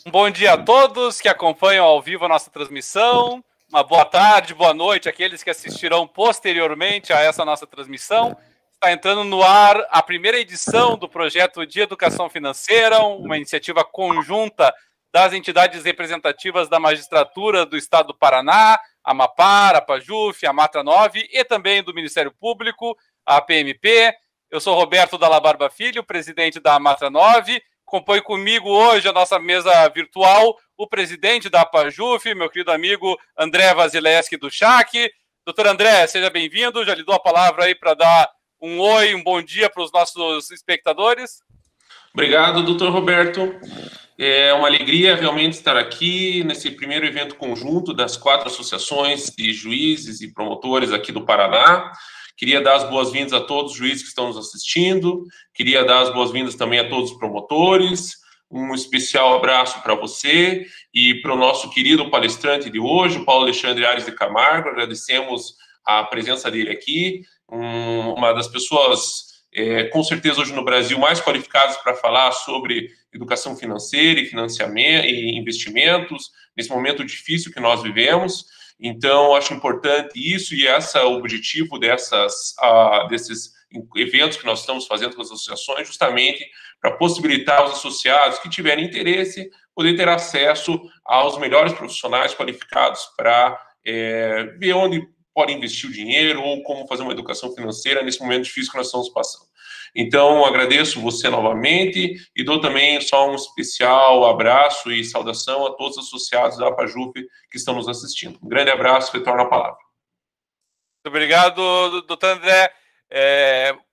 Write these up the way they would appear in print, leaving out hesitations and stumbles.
Um bom dia a todos que acompanham ao vivo a nossa transmissão. Uma boa tarde, boa noite àqueles que assistirão posteriormente a essa nossa transmissão. Está entrando no ar a primeira edição do projeto de educação financeira, uma iniciativa conjunta das entidades representativas da magistratura do Estado do Paraná, a Mapar, a Pajuf, a Matra 9 e também do Ministério Público, a PMP. Eu sou Roberto Dalla Barba Filho, presidente da Matra 9. Compõe comigo hoje a nossa mesa virtual o presidente da Pajuf, meu querido amigo André Vasilevski do CHAC. Doutor André, seja bem-vindo. Já lhe dou a palavra aí para dar um oi, um bom dia para os nossos espectadores. Obrigado, doutor Roberto. É uma alegria realmente estar aqui nesse primeiro evento conjunto das 4 associações de juízes e promotores aqui do Paraná. Queria dar as boas-vindas a todos os juízes que estão nos assistindo, queria dar as boas-vindas também a todos os promotores, um especial abraço para você e para o nosso querido palestrante de hoje, o Paulo Alexandre Aires de Camargo. Agradecemos a presença dele aqui, uma das pessoas, com certeza hoje no Brasil, mais qualificadas para falar sobre educação financeira e financiamento e investimentos, nesse momento difícil que nós vivemos. Então, acho importante isso e esse é o objetivo desses eventos que nós estamos fazendo com as associações, justamente para possibilitar os associados que tiverem interesse poder ter acesso aos melhores profissionais qualificados para ver onde podem investir o dinheiro ou como fazer uma educação financeira nesse momento difícil que nós estamos passando. Então, agradeço você novamente e dou também só um especial abraço e saudação a todos os associados da Pajuf que estão nos assistindo. Um grande abraço, retorno a palavra. Muito obrigado, doutor André.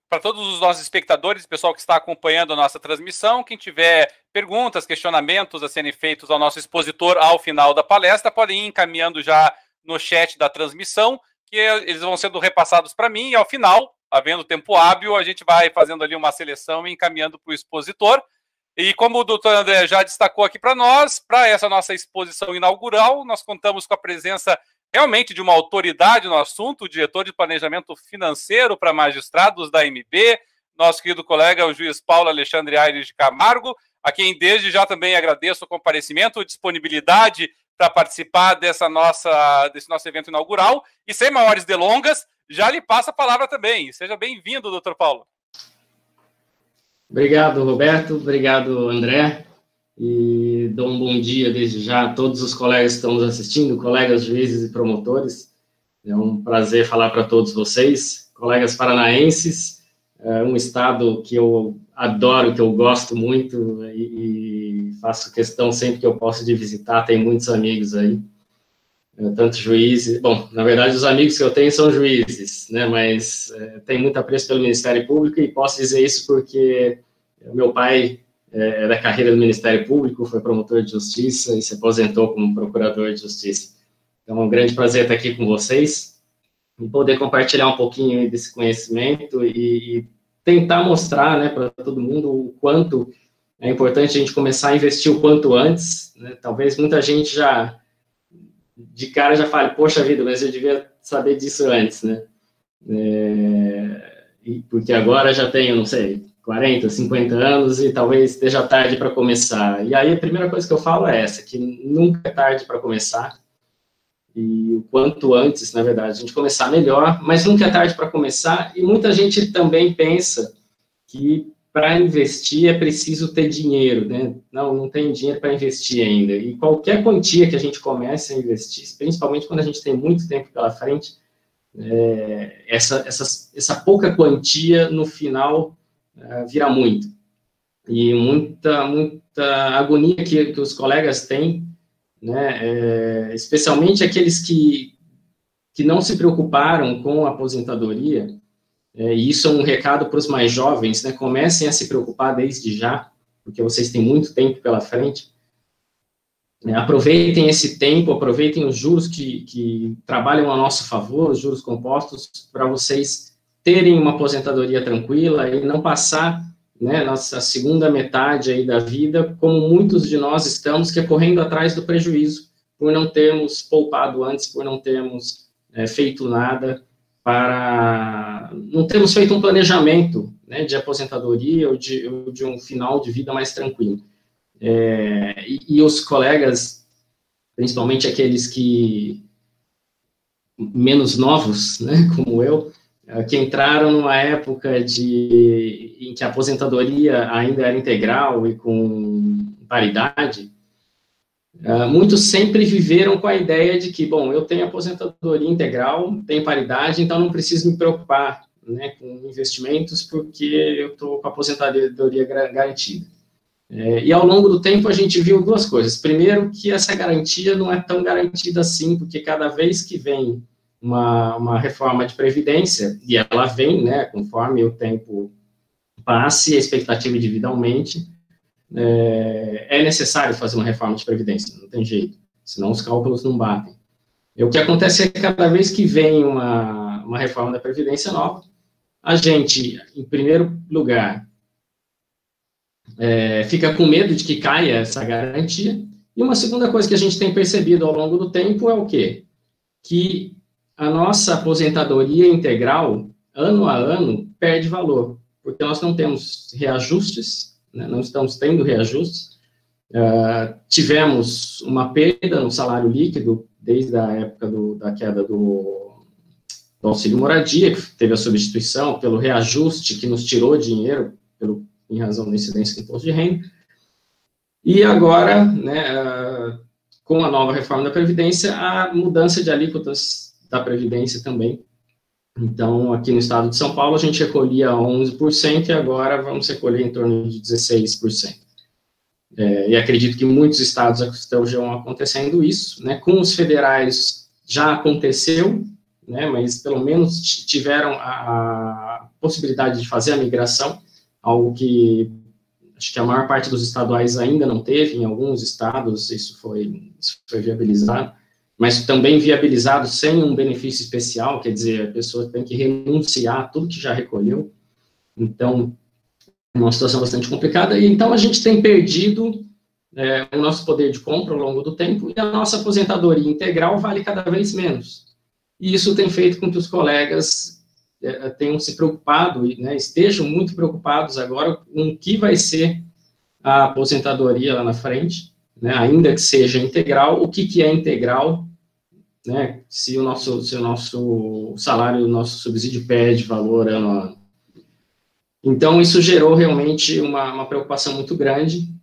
Para todos os nossos espectadores, pessoal que está acompanhando a nossa transmissão, quem tiver perguntas, questionamentos a serem feitos ao nosso expositor ao final da palestra, podem ir encaminhando já no chat da transmissão, que eles vão sendo repassados para mim e ao final, havendo tempo hábil, a gente vai fazendo ali uma seleção e encaminhando para o expositor. E como o doutor André já destacou aqui para nós, para essa nossa exposição inaugural, nós contamos com a presença realmente de uma autoridade no assunto, o diretor de planejamento financeiro para magistrados da MB, nosso querido colega, o juiz Paulo Alexandre Aires de Camargo, a quem desde já também agradeço o comparecimento, a disponibilidade para participar desse nosso evento inaugural. E sem maiores delongas, já lhe passo a palavra também. Seja bem-vindo, doutor Paulo. Obrigado, Roberto. Obrigado, André. E dou um bom dia desde já a todos os colegas que estão nos assistindo, colegas juízes e promotores. É um prazer falar para todos vocês, colegas paranaenses, um estado que eu adoro, que eu gosto muito e faço questão sempre que eu posso de visitar, tenho muitos amigos aí. Tanto juízes, bom, na verdade os amigos que eu tenho são juízes, né, mas tenho muito apreço pelo Ministério Público e posso dizer isso porque meu pai é da carreira do Ministério Público, foi promotor de justiça e se aposentou como procurador de justiça. Então é um grande prazer estar aqui com vocês e poder compartilhar um pouquinho desse conhecimento e tentar mostrar, né, para todo mundo o quanto é importante a gente começar a investir o quanto antes, né? Talvez muita gente já de cara já fale, poxa vida, mas eu devia saber disso antes, né? Porque agora já tenho, não sei, 40, 50 anos e talvez esteja tarde para começar. E aí a primeira coisa que eu falo é essa, que nunca é tarde para começar. E o quanto antes, na verdade, a gente começar melhor, mas nunca é tarde para começar. E muita gente também pensa que para investir é preciso ter dinheiro, né? Não tem dinheiro para investir ainda. E qualquer quantia que a gente comece a investir, principalmente quando a gente tem muito tempo pela frente, essa pouca quantia, no final, vira muito. E muita agonia que os colegas têm, né? Especialmente aqueles que não se preocuparam com a aposentadoria. E isso é um recado para os mais jovens, né? Comecem a se preocupar desde já, porque vocês têm muito tempo pela frente. Aproveitem esse tempo, aproveitem os juros que trabalham a nosso favor, os juros compostos, para vocês terem uma aposentadoria tranquila e não passar, né, nossa segunda metade aí da vida, como muitos de nós estamos, que é correndo atrás do prejuízo, por não termos poupado antes, por não termos feito nada não termos feito um planejamento, né, de aposentadoria ou de um final de vida mais tranquilo. E os colegas, principalmente aqueles que menos novos, né, como eu, que entraram numa época em que a aposentadoria ainda era integral e com paridade, muitos sempre viveram com a ideia de que, bom, eu tenho aposentadoria integral, tenho paridade, então não preciso me preocupar, né, com investimentos, porque eu estou com a aposentadoria garantida. E ao longo do tempo a gente viu duas coisas. Primeiro, que essa garantia não é tão garantida assim, porque cada vez que vem uma reforma de previdência, e ela vem, né, conforme o tempo passe, a expectativa de vida aumente, é necessário fazer uma reforma de previdência, não tem jeito, senão os cálculos não batem. E o que acontece é que cada vez que vem uma reforma da previdência nova, a gente, em primeiro lugar, fica com medo de que caia essa garantia, e uma segunda coisa que a gente tem percebido ao longo do tempo é o quê? Que a nossa aposentadoria integral, ano a ano, perde valor, porque nós não temos reajustes, né, não estamos tendo reajustes, tivemos uma perda no salário líquido desde a época da queda do auxílio moradia, que teve a substituição pelo reajuste que nos tirou dinheiro em razão da incidência do imposto de renda, e agora, né, com a nova reforma da Previdência, a mudança de alíquotas da Previdência também. Então, aqui no estado de São Paulo, a gente recolhia 11% e agora vamos recolher em torno de 16%. E acredito que muitos estados estão acontecendo isso, né? Com os federais já aconteceu, né? Mas pelo menos tiveram a possibilidade de fazer a migração, algo que acho que a maior parte dos estaduais ainda não teve. Em alguns estados isso foi viabilizado, mas também viabilizado sem um benefício especial, quer dizer, a pessoa tem que renunciar a tudo que já recolheu. Então, é uma situação bastante complicada, e então a gente tem perdido o nosso poder de compra ao longo do tempo, e a nossa aposentadoria integral vale cada vez menos. E isso tem feito com que os colegas tenham se preocupado, né, estejam muito preocupados agora com o que vai ser a aposentadoria lá na frente, né, ainda que seja integral. O que é integral, né, se o nosso salário, o nosso subsídio perde valor ano a ano. Então, isso gerou realmente uma preocupação muito grande,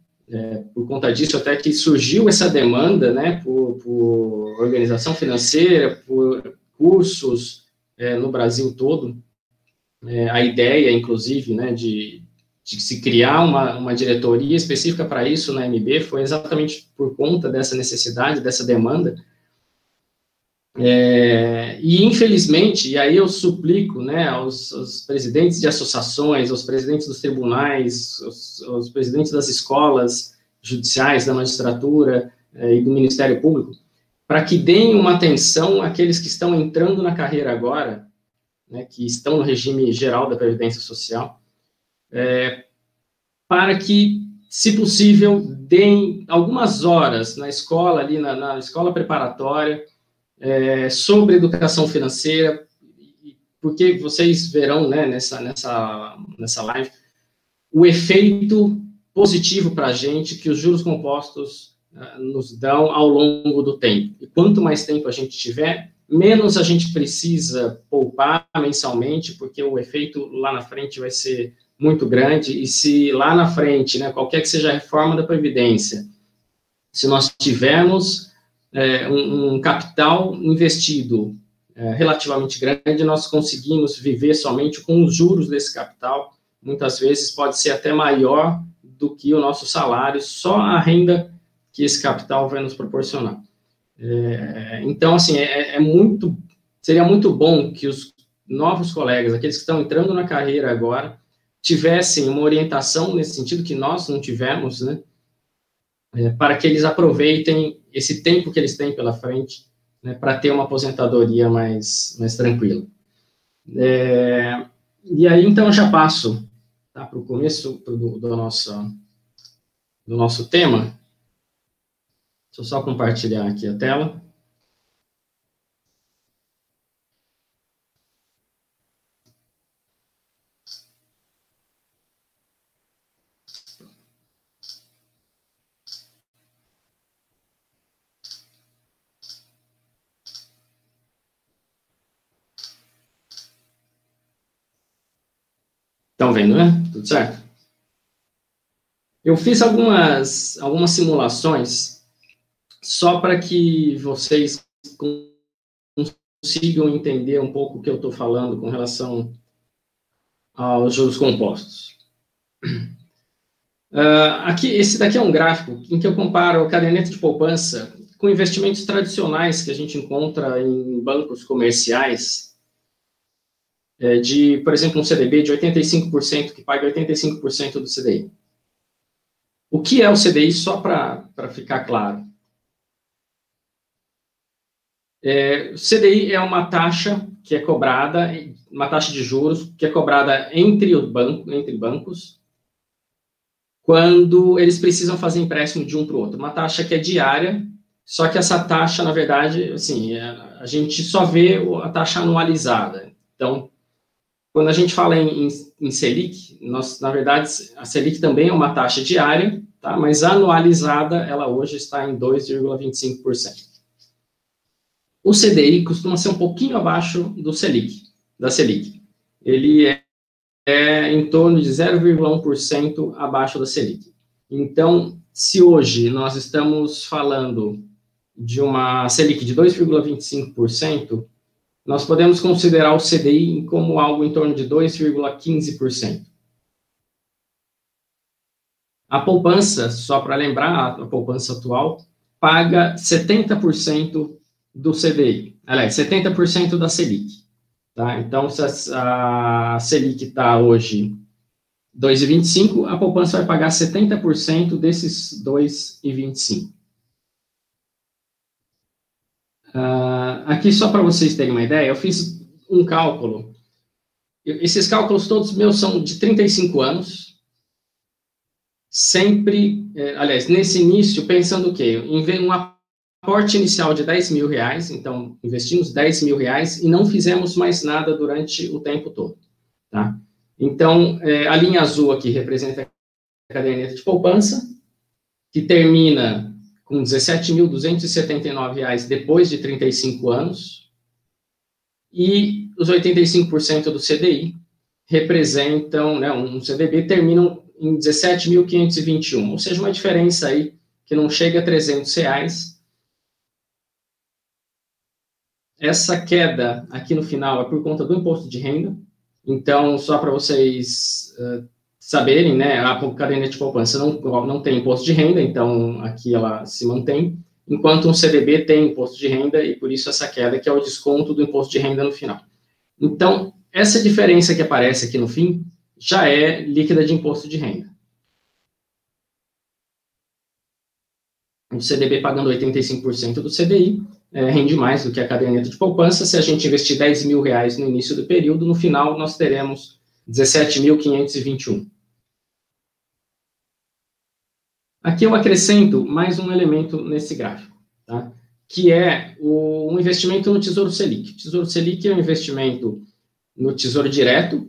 por conta disso, até que surgiu essa demanda, né, por organização financeira, por cursos no Brasil todo. A ideia, inclusive, né, de se criar uma diretoria específica para isso na MB foi exatamente por conta dessa necessidade, dessa demanda. E infelizmente, e aí eu suplico, né, aos presidentes de associações, aos presidentes dos tribunais, aos presidentes das escolas judiciais, da magistratura e do Ministério Público, para que deem uma atenção àqueles que estão entrando na carreira agora, né, que estão no regime geral da Previdência Social, para que, se possível, deem algumas horas na escola, ali na escola preparatória, sobre educação financeira, porque vocês verão, né, nessa live, o efeito positivo para a gente que os juros compostos nos dão ao longo do tempo. E quanto mais tempo a gente tiver, menos a gente precisa poupar mensalmente, porque o efeito lá na frente vai ser muito grande. E se lá na frente, né, qualquer que seja a reforma da Previdência, se nós tivermos um capital investido relativamente grande, nós conseguimos viver somente com os juros desse capital. Muitas vezes pode ser até maior do que o nosso salário, só a renda que esse capital vai nos proporcionar. Então, assim, seria muito bom que os novos colegas, aqueles que estão entrando na carreira agora, tivessem uma orientação nesse sentido que nós não tivemos, né, para que eles aproveitem esse tempo que eles têm pela frente, né, para ter uma aposentadoria mais tranquila. E aí, então, eu já passo para o começo do nosso tema. Deixa eu só compartilhar aqui a tela. Estão vendo, né? Tudo certo? Eu fiz algumas simulações só para que vocês consigam entender um pouco o que eu estou falando com relação aos juros compostos. Esse daqui é um gráfico em que eu comparo a caderneta de poupança com investimentos tradicionais que a gente encontra em bancos comerciais, por exemplo, um CDB de 85%, que paga 85% do CDI. O que é o CDI, só para ficar claro? O CDI é uma taxa que é cobrada, uma taxa de juros que é cobrada entre bancos, quando eles precisam fazer empréstimo de um para o outro. Uma taxa que é diária, só que essa taxa, na verdade, assim, a gente só vê a taxa anualizada. Então, quando a gente fala em Selic, na verdade, a Selic também é uma taxa diária, tá? Mas anualizada, ela hoje está em 2,25%. O CDI costuma ser um pouquinho abaixo da Selic. Ele é em torno de 0,1% abaixo da Selic. Então, se hoje nós estamos falando de uma Selic de 2,25%, nós podemos considerar o CDI como algo em torno de 2,15%. A poupança, só para lembrar, a poupança atual, paga 70% do CDI. Aliás, 70% da Selic. Tá? Então, se a Selic está hoje 2,25%, a poupança vai pagar 70% desses 2,25%. Aqui, só para vocês terem uma ideia, eu fiz um cálculo. Esses cálculos todos meus são de 35 anos. Sempre, aliás, nesse início, pensando o quê? Um aporte inicial de R$10.000, então, investimos R$10.000 e não fizemos mais nada durante o tempo todo. Tá? Então, a linha azul aqui representa a caderneta de poupança, que termina com R$17.279 depois de 35 anos, e os 85% do CDI representam, né, um CDB terminam em R$17.521, ou seja, uma diferença aí que não chega a R$300. Essa queda aqui no final é por conta do imposto de renda. Então, só para vocês saberem, né, a caderneta de poupança não tem imposto de renda, então aqui ela se mantém, enquanto um CDB tem imposto de renda, e por isso essa queda, que é o desconto do imposto de renda no final. Então, essa diferença que aparece aqui no fim já é líquida de imposto de renda. O CDB pagando 85% do CDI, rende mais do que a caderneta de poupança. Se a gente investir R$10.000 no início do período, no final nós teremos R$17.521. Aqui eu acrescento mais um elemento nesse gráfico, tá? Que é um investimento no Tesouro Selic. O Tesouro Selic é um investimento no Tesouro Direto.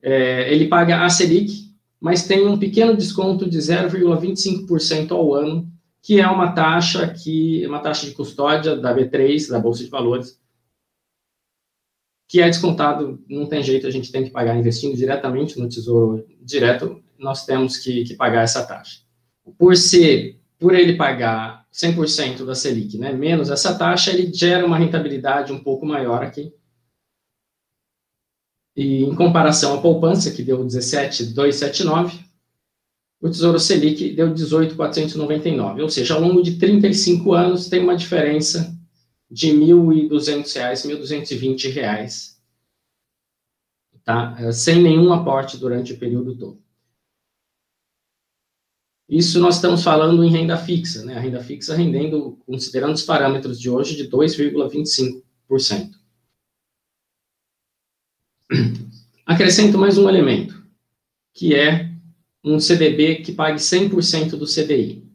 Ele paga a Selic, mas tem um pequeno desconto de 0,25% ao ano, que é uma taxa de custódia da B3, da Bolsa de Valores, que é descontado, não tem jeito, a gente tem que pagar investindo diretamente no Tesouro Direto, nós temos que pagar essa taxa. Por ele pagar 100% da Selic, né, menos essa taxa, ele gera uma rentabilidade um pouco maior aqui. E em comparação à poupança, que deu 17.279, o Tesouro Selic deu 18.499, ou seja, ao longo de 35 anos tem uma diferença de R$1.200, R$1.220, tá? Sem nenhum aporte durante o período todo. Isso nós estamos falando em renda fixa, né? A renda fixa rendendo, considerando os parâmetros de hoje, de 2,25%. Acrescento mais um elemento, que é um CDB que pague 100% do CDI.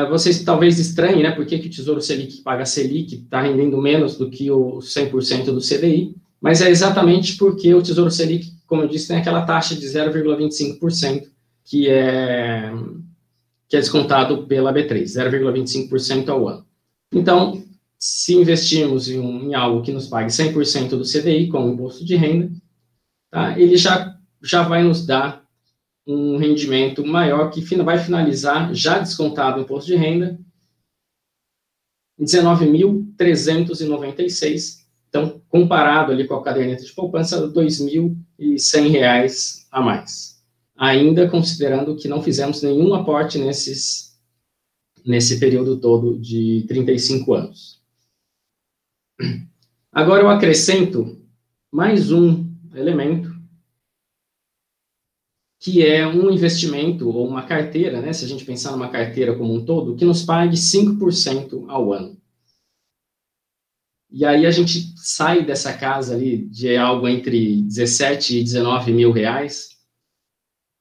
Vocês talvez estranhem, né? Por que o Tesouro Selic paga Selic está rendendo menos do que o 100% do CDI, mas é exatamente porque o Tesouro Selic, como eu disse, tem aquela taxa de 0,25%, que é descontado pela B3, 0,25% ao ano. Então, se investirmos em algo que nos pague 100% do CDI, com o imposto de renda, tá? Ele já vai nos dar um rendimento maior, que vai finalizar, já descontado o imposto de renda, em 19.396. Então, comparado ali com a caderneta de poupança, R$ 2.100 a mais. Ainda considerando que não fizemos nenhum aporte nesse período todo de 35 anos. Agora eu acrescento mais um elemento, que é um investimento ou uma carteira, né, se a gente pensar numa carteira como um todo, que nos pague 5% ao ano. E aí a gente sai dessa casa ali de algo entre 17 e 19 mil reais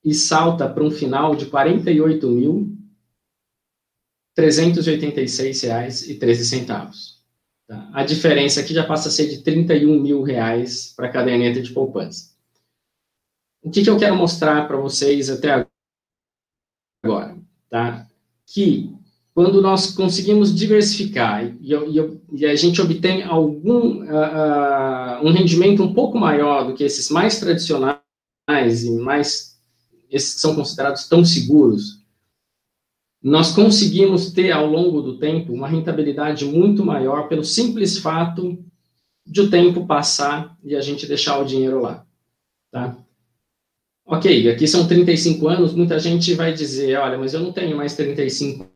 e salta para um final de R$ 48.386,13. Tá? A diferença aqui já passa a ser de R$ 31 mil para a caderneta de poupança. O que eu quero mostrar para vocês até agora? Tá? Que quando nós conseguimos diversificar e a gente obtém um rendimento um pouco maior do que esses mais tradicionais e esses que são considerados tão seguros, nós conseguimos ter, ao longo do tempo, uma rentabilidade muito maior pelo simples fato de o tempo passar e a gente deixar o dinheiro lá. Tá? Ok, aqui são 35 anos, muita gente vai dizer, olha, mas eu não tenho mais 35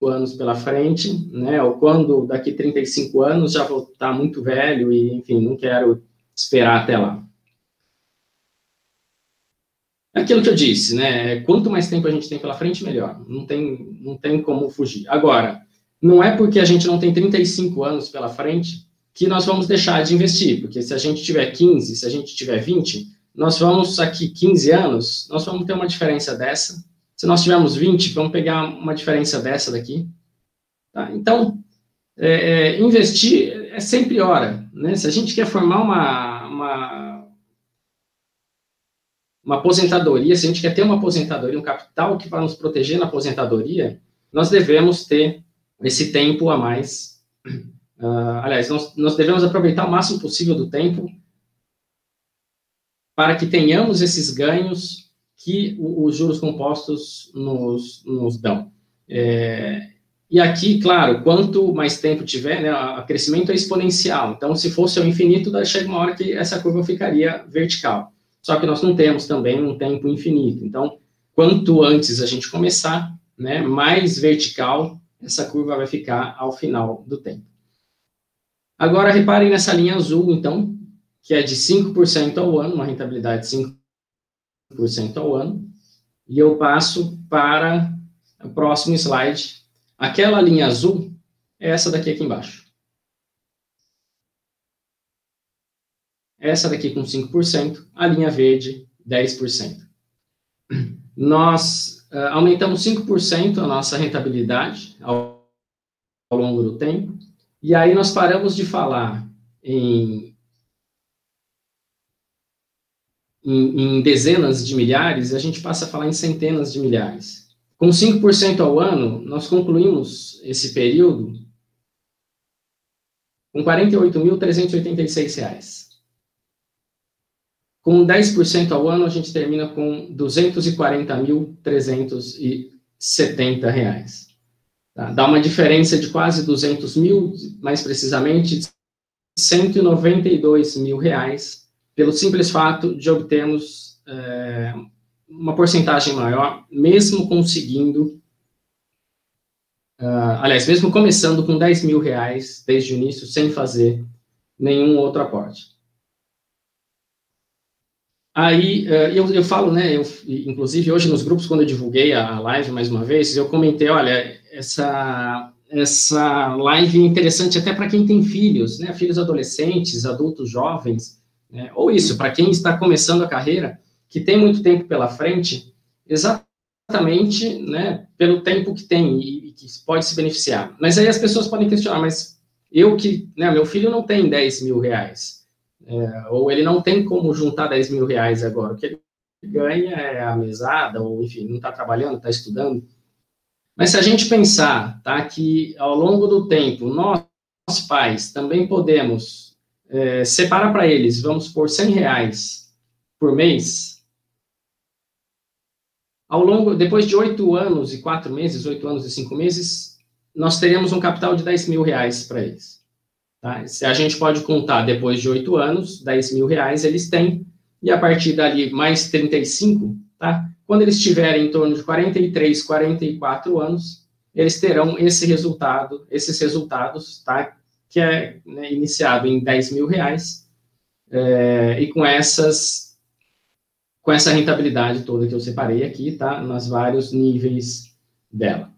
anos pela frente, né, ou quando daqui 35 anos já vou estar muito velho e, enfim, não quero esperar até lá. É aquilo que eu disse, né, quanto mais tempo a gente tem pela frente, melhor, não tem como fugir. Agora, não é porque a gente não tem 35 anos pela frente que nós vamos deixar de investir, porque se a gente tiver 15, se a gente tiver 20, nós vamos aqui 15 anos, nós vamos ter uma diferença dessa. Se nós tivermos 20, vamos pegar uma diferença dessa daqui. Tá? Então, investir é sempre hora. Né? Se a gente quer formar uma aposentadoria, se a gente quer ter uma aposentadoria, um capital que vai nos proteger na aposentadoria, nós devemos ter esse tempo a mais. Aliás, nós devemos aproveitar o máximo possível do tempo para que tenhamos esses ganhos que os juros compostos nos dão. E aqui, claro, quanto mais tempo tiver, né, o crescimento é exponencial. Então, se fosse ao infinito, chega uma hora que essa curva ficaria vertical. Só que nós não temos também um tempo infinito. Então, quanto antes a gente começar, né, mais vertical essa curva vai ficar ao final do tempo. Agora, reparem nessa linha azul, então, que é de 5% ao ano, uma rentabilidade de 5% ao ano, e eu passo para o próximo slide. Aquela linha azul é essa daqui aqui embaixo. Essa daqui com 5%, a linha verde, 10%. Nós aumentamos 5% a nossa rentabilidade ao longo do tempo, e aí nós paramos de falar em dezenas de milhares, a gente passa a falar em centenas de milhares. Com 5% ao ano, nós concluímos esse período com R$ 48.386. Com 10% ao ano, a gente termina com R$ 240.370. Tá? Dá uma diferença de quase 200 mil, mais precisamente, de R$ 192 mil, pelo simples fato de obtermos uma porcentagem maior, mesmo conseguindo, mesmo começando com 10 mil reais desde o início, sem fazer nenhum outro aporte. Aí, eu falo, né, inclusive hoje nos grupos, quando eu divulguei a live mais uma vez, eu comentei, olha, essa live é interessante até para quem tem filhos, né, filhos adolescentes, adultos jovens, né, ou isso, para quem está começando a carreira, que tem muito tempo pela frente, exatamente, né, pelo tempo que tem e que pode se beneficiar. Mas aí as pessoas podem questionar, mas meu filho não tem 10 mil reais, ou ele não tem como juntar 10 mil reais agora, o que ele ganha é a mesada, ou enfim, não está trabalhando, está estudando. Mas se a gente pensar, tá, que ao longo do tempo, nós pais também podemos separar para eles, vamos por 100 reais por mês, depois de 8 anos e 4 meses, 8 anos e 5 meses, nós teremos um capital de R$10.000 para eles. Tá? Se a gente pode contar, depois de 8 anos, R$10.000 eles têm, e a partir dali mais 35, tá? Quando eles tiverem em torno de 43, 44 anos, eles terão esses resultados, tá? Que é, né, iniciado em R$10.000, e com essa rentabilidade toda que eu separei aqui, tá? Nos vários níveis dela.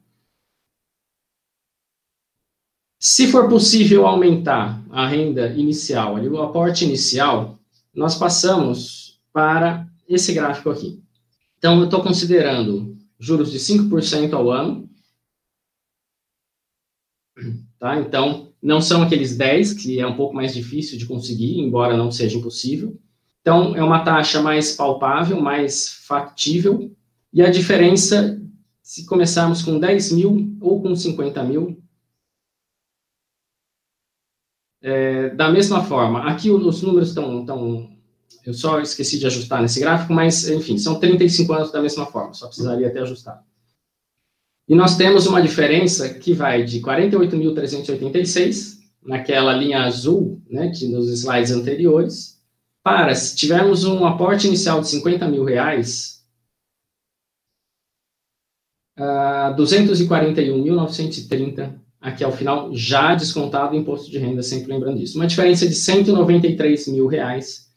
Se for possível aumentar a renda inicial, ali, o aporte inicial, nós passamos para esse gráfico aqui. Então, eu estou considerando juros de 5% ao ano. Tá? Então, não são aqueles 10, que é um pouco mais difícil de conseguir, embora não seja impossível. Então, é uma taxa mais palpável, mais factível. E a diferença, se começarmos com 10.000 ou com 50.000, da mesma forma, aqui os números estão... Eu só esqueci de ajustar nesse gráfico, mas, enfim, são 35 anos da mesma forma, só precisaria ter ajustado. E nós temos uma diferença que vai de 48.386, naquela linha azul, né, que nos slides anteriores, para, se tivermos um aporte inicial de R$50.000, 241.930, aqui ao final, já descontado o imposto de renda, sempre lembrando disso. Uma diferença de R$193.000,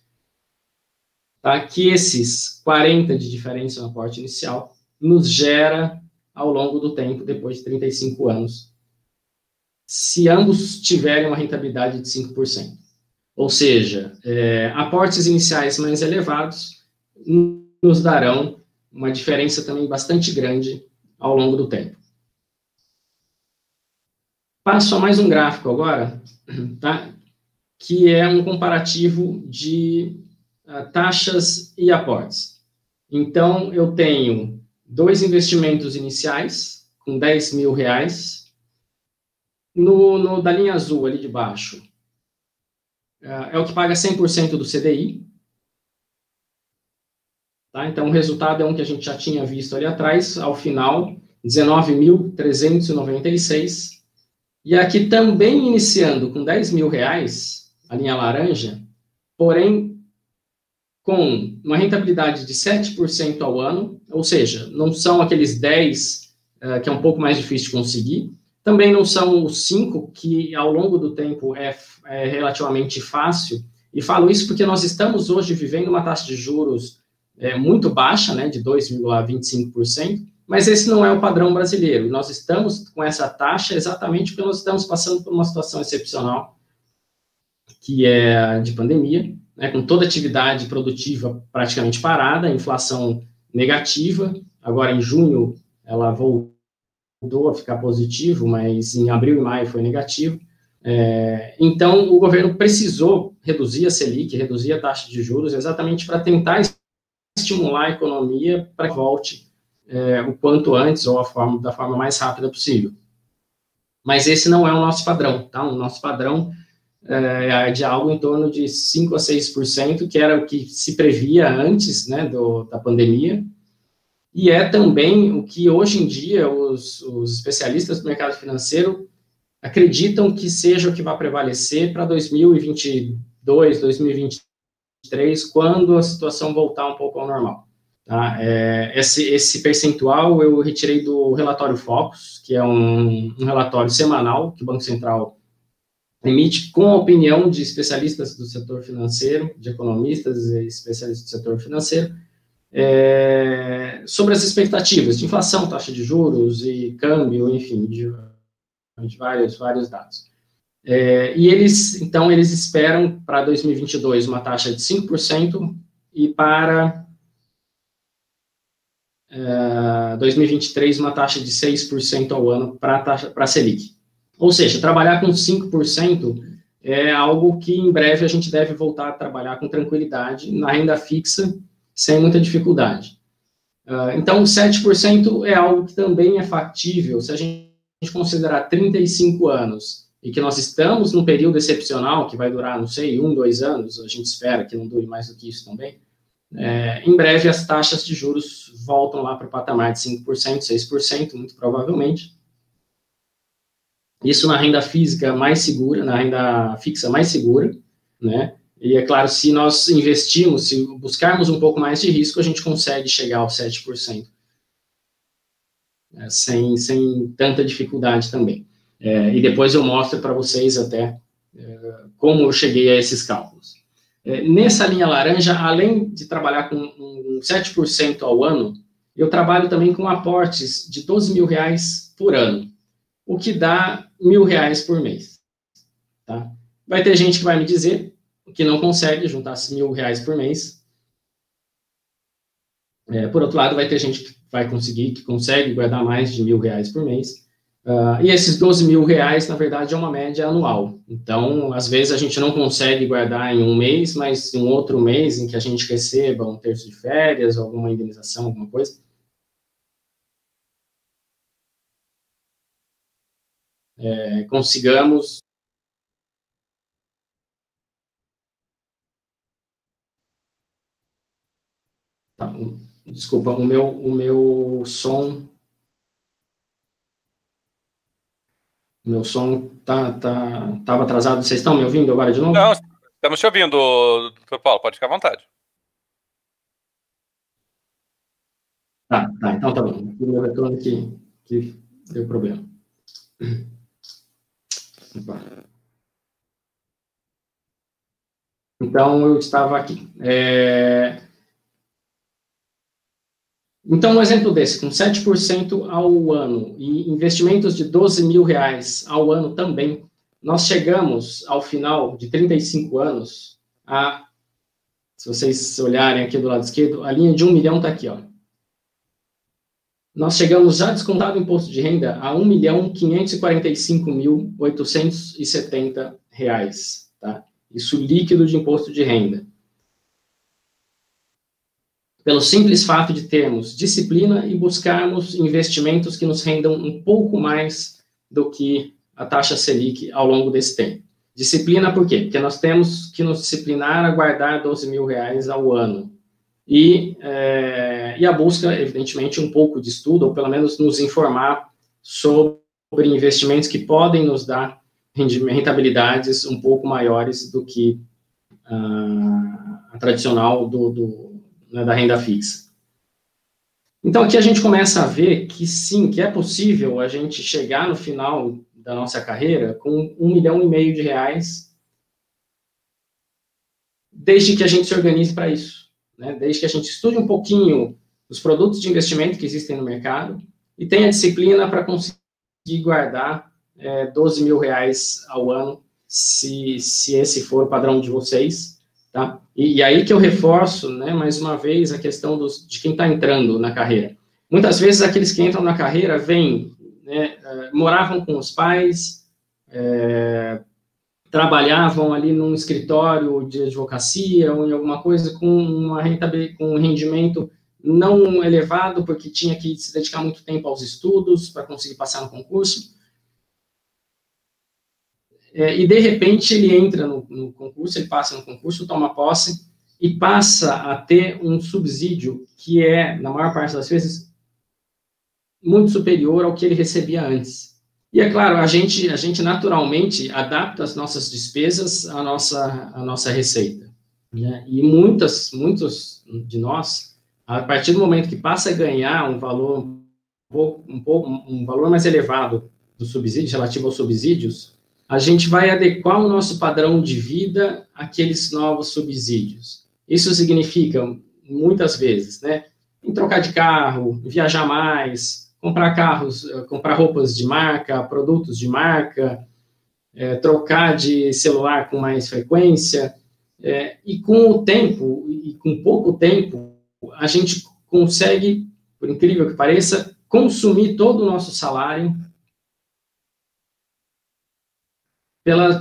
tá? Que esses 40 de diferença no aporte inicial nos gera ao longo do tempo, depois de 35 anos, se ambos tiverem uma rentabilidade de 5%. Ou seja, aportes iniciais mais elevados nos darão uma diferença também bastante grande ao longo do tempo. Passo a mais um gráfico agora, tá? Que é um comparativo de taxas e aportes. Então, eu tenho 2 investimentos iniciais, com R$10.000, da linha azul ali de baixo, é o que paga 100% do CDI, tá? Então, o resultado é um que a gente já tinha visto ali atrás, ao final, 19.396, e aqui também iniciando com R$10.000, a linha laranja, porém, com uma rentabilidade de 7% ao ano, ou seja, não são aqueles 10 que é um pouco mais difícil de conseguir, também não são os 5 que ao longo do tempo é relativamente fácil, e falo isso porque nós estamos hoje vivendo uma taxa de juros muito baixa, né, de 2,25%, mas esse não é o padrão brasileiro, e nós estamos com essa taxa exatamente porque nós estamos passando por uma situação excepcional, que é de pandemia, né, com toda a atividade produtiva praticamente parada, inflação negativa, agora em junho ela voltou a ficar positivo, mas em abril e maio foi negativo. Então, o governo precisou reduzir a Selic, reduzir a taxa de juros, exatamente para tentar estimular a economia para que volte o quanto antes, ou da forma mais rápida possível. Mas esse não é o nosso padrão, tá? O nosso padrão de algo em torno de 5% a 6%, que era o que se previa antes, né, da pandemia, e é também o que hoje em dia os especialistas do mercado financeiro acreditam que seja o que vai prevalecer para 2022, 2023, quando a situação voltar um pouco ao normal. Tá? Esse percentual eu retirei do relatório Focus, que é um relatório semanal que o Banco Central emite com a opinião de especialistas do setor financeiro, de economistas e especialistas do setor financeiro, sobre as expectativas de inflação, taxa de juros e câmbio, enfim, de vários dados. E eles esperam para 2022 uma taxa de 5% e para 2023 uma taxa de 6% ao ano para a Selic. Ou seja, trabalhar com 5% é algo que em breve a gente deve voltar a trabalhar com tranquilidade na renda fixa, sem muita dificuldade. Então, 7% é algo que também é factível, se a gente considerar 35 anos, e que nós estamos num período excepcional, que vai durar, não sei, 1, 2 anos, a gente espera que não dure mais do que isso também, em breve as taxas de juros voltam lá para o patamar de 5%, 6%, muito provavelmente. Isso na renda física mais segura, na renda fixa mais segura, né? E, é claro, se nós investirmos, se buscarmos um pouco mais de risco, a gente consegue chegar aos 7%, sem tanta dificuldade também. E depois eu mostro para vocês até como eu cheguei a esses cálculos. Nessa linha laranja, além de trabalhar com 7% ao ano, eu trabalho também com aportes de R$12 mil por ano, o que dá R$1.000 por mês. Tá? Vai ter gente que vai me dizer que não consegue juntar R$1.000 por mês. Por outro lado, vai ter gente que vai conseguir, que consegue guardar mais de R$1.000 por mês. E esses R$12 mil, na verdade, é uma média anual. Então, às vezes, a gente não consegue guardar em um mês, mas em um outro mês em que a gente receba um terço de férias, alguma indenização, alguma coisa. Consigamos. Tá, desculpa, o meu som. Meu som estava atrasado. Vocês estão me ouvindo agora de novo? Não, estamos te ouvindo, doutor Paulo. Pode ficar à vontade. Tá, então tá bom. O meu retorno que deu problema. Então, eu estava aqui. Então, um exemplo desse, com 7% ao ano e investimentos de R$12 mil ao ano também, nós chegamos ao final de 35 anos a, se vocês olharem aqui do lado esquerdo, a linha de 1 milhão está aqui, ó. Nós chegamos, já descontado o imposto de renda, a R$1.545.870, tá? Isso líquido de imposto de renda. Pelo simples fato de termos disciplina e buscarmos investimentos que nos rendam um pouco mais do que a taxa Selic ao longo desse tempo. Disciplina por quê? Porque nós temos que nos disciplinar a guardar R$12 mil ao ano. E a busca, evidentemente, um pouco de estudo, ou pelo menos nos informar sobre investimentos que podem nos dar rentabilidades um pouco maiores do que a tradicional da renda fixa. Então, aqui a gente começa a ver que sim, que é possível a gente chegar no final da nossa carreira com R$1,5 milhão, desde que a gente se organize para isso, né? Desde que a gente estude um pouquinho os produtos de investimento que existem no mercado e tenha disciplina para conseguir guardar R$12 mil ao ano, se esse for o padrão de vocês. Tá? E aí que eu reforço, né, mais uma vez, a questão de quem está entrando na carreira. Muitas vezes, aqueles que entram na carreira vêm, né, moravam com os pais, trabalhavam ali num escritório de advocacia ou em alguma coisa com um rendimento não elevado, porque tinha que se dedicar muito tempo aos estudos para conseguir passar no concurso. E, de repente, ele entra no concurso, ele passa no concurso, toma posse e passa a ter um subsídio que é, na maior parte das vezes, muito superior ao que ele recebia antes. E, é claro, a gente naturalmente adapta as nossas despesas à nossa receita, né? E muitos de nós, a partir do momento que passa a ganhar um valor mais elevado do subsídio, relativo aos subsídios, a gente vai adequar o nosso padrão de vida àqueles novos subsídios. Isso significa, muitas vezes, né, em trocar de carro, viajar mais, comprar roupas de marca, produtos de marca, trocar de celular com mais frequência, e com o tempo, e com pouco tempo, a gente consegue, por incrível que pareça, consumir todo o nosso salário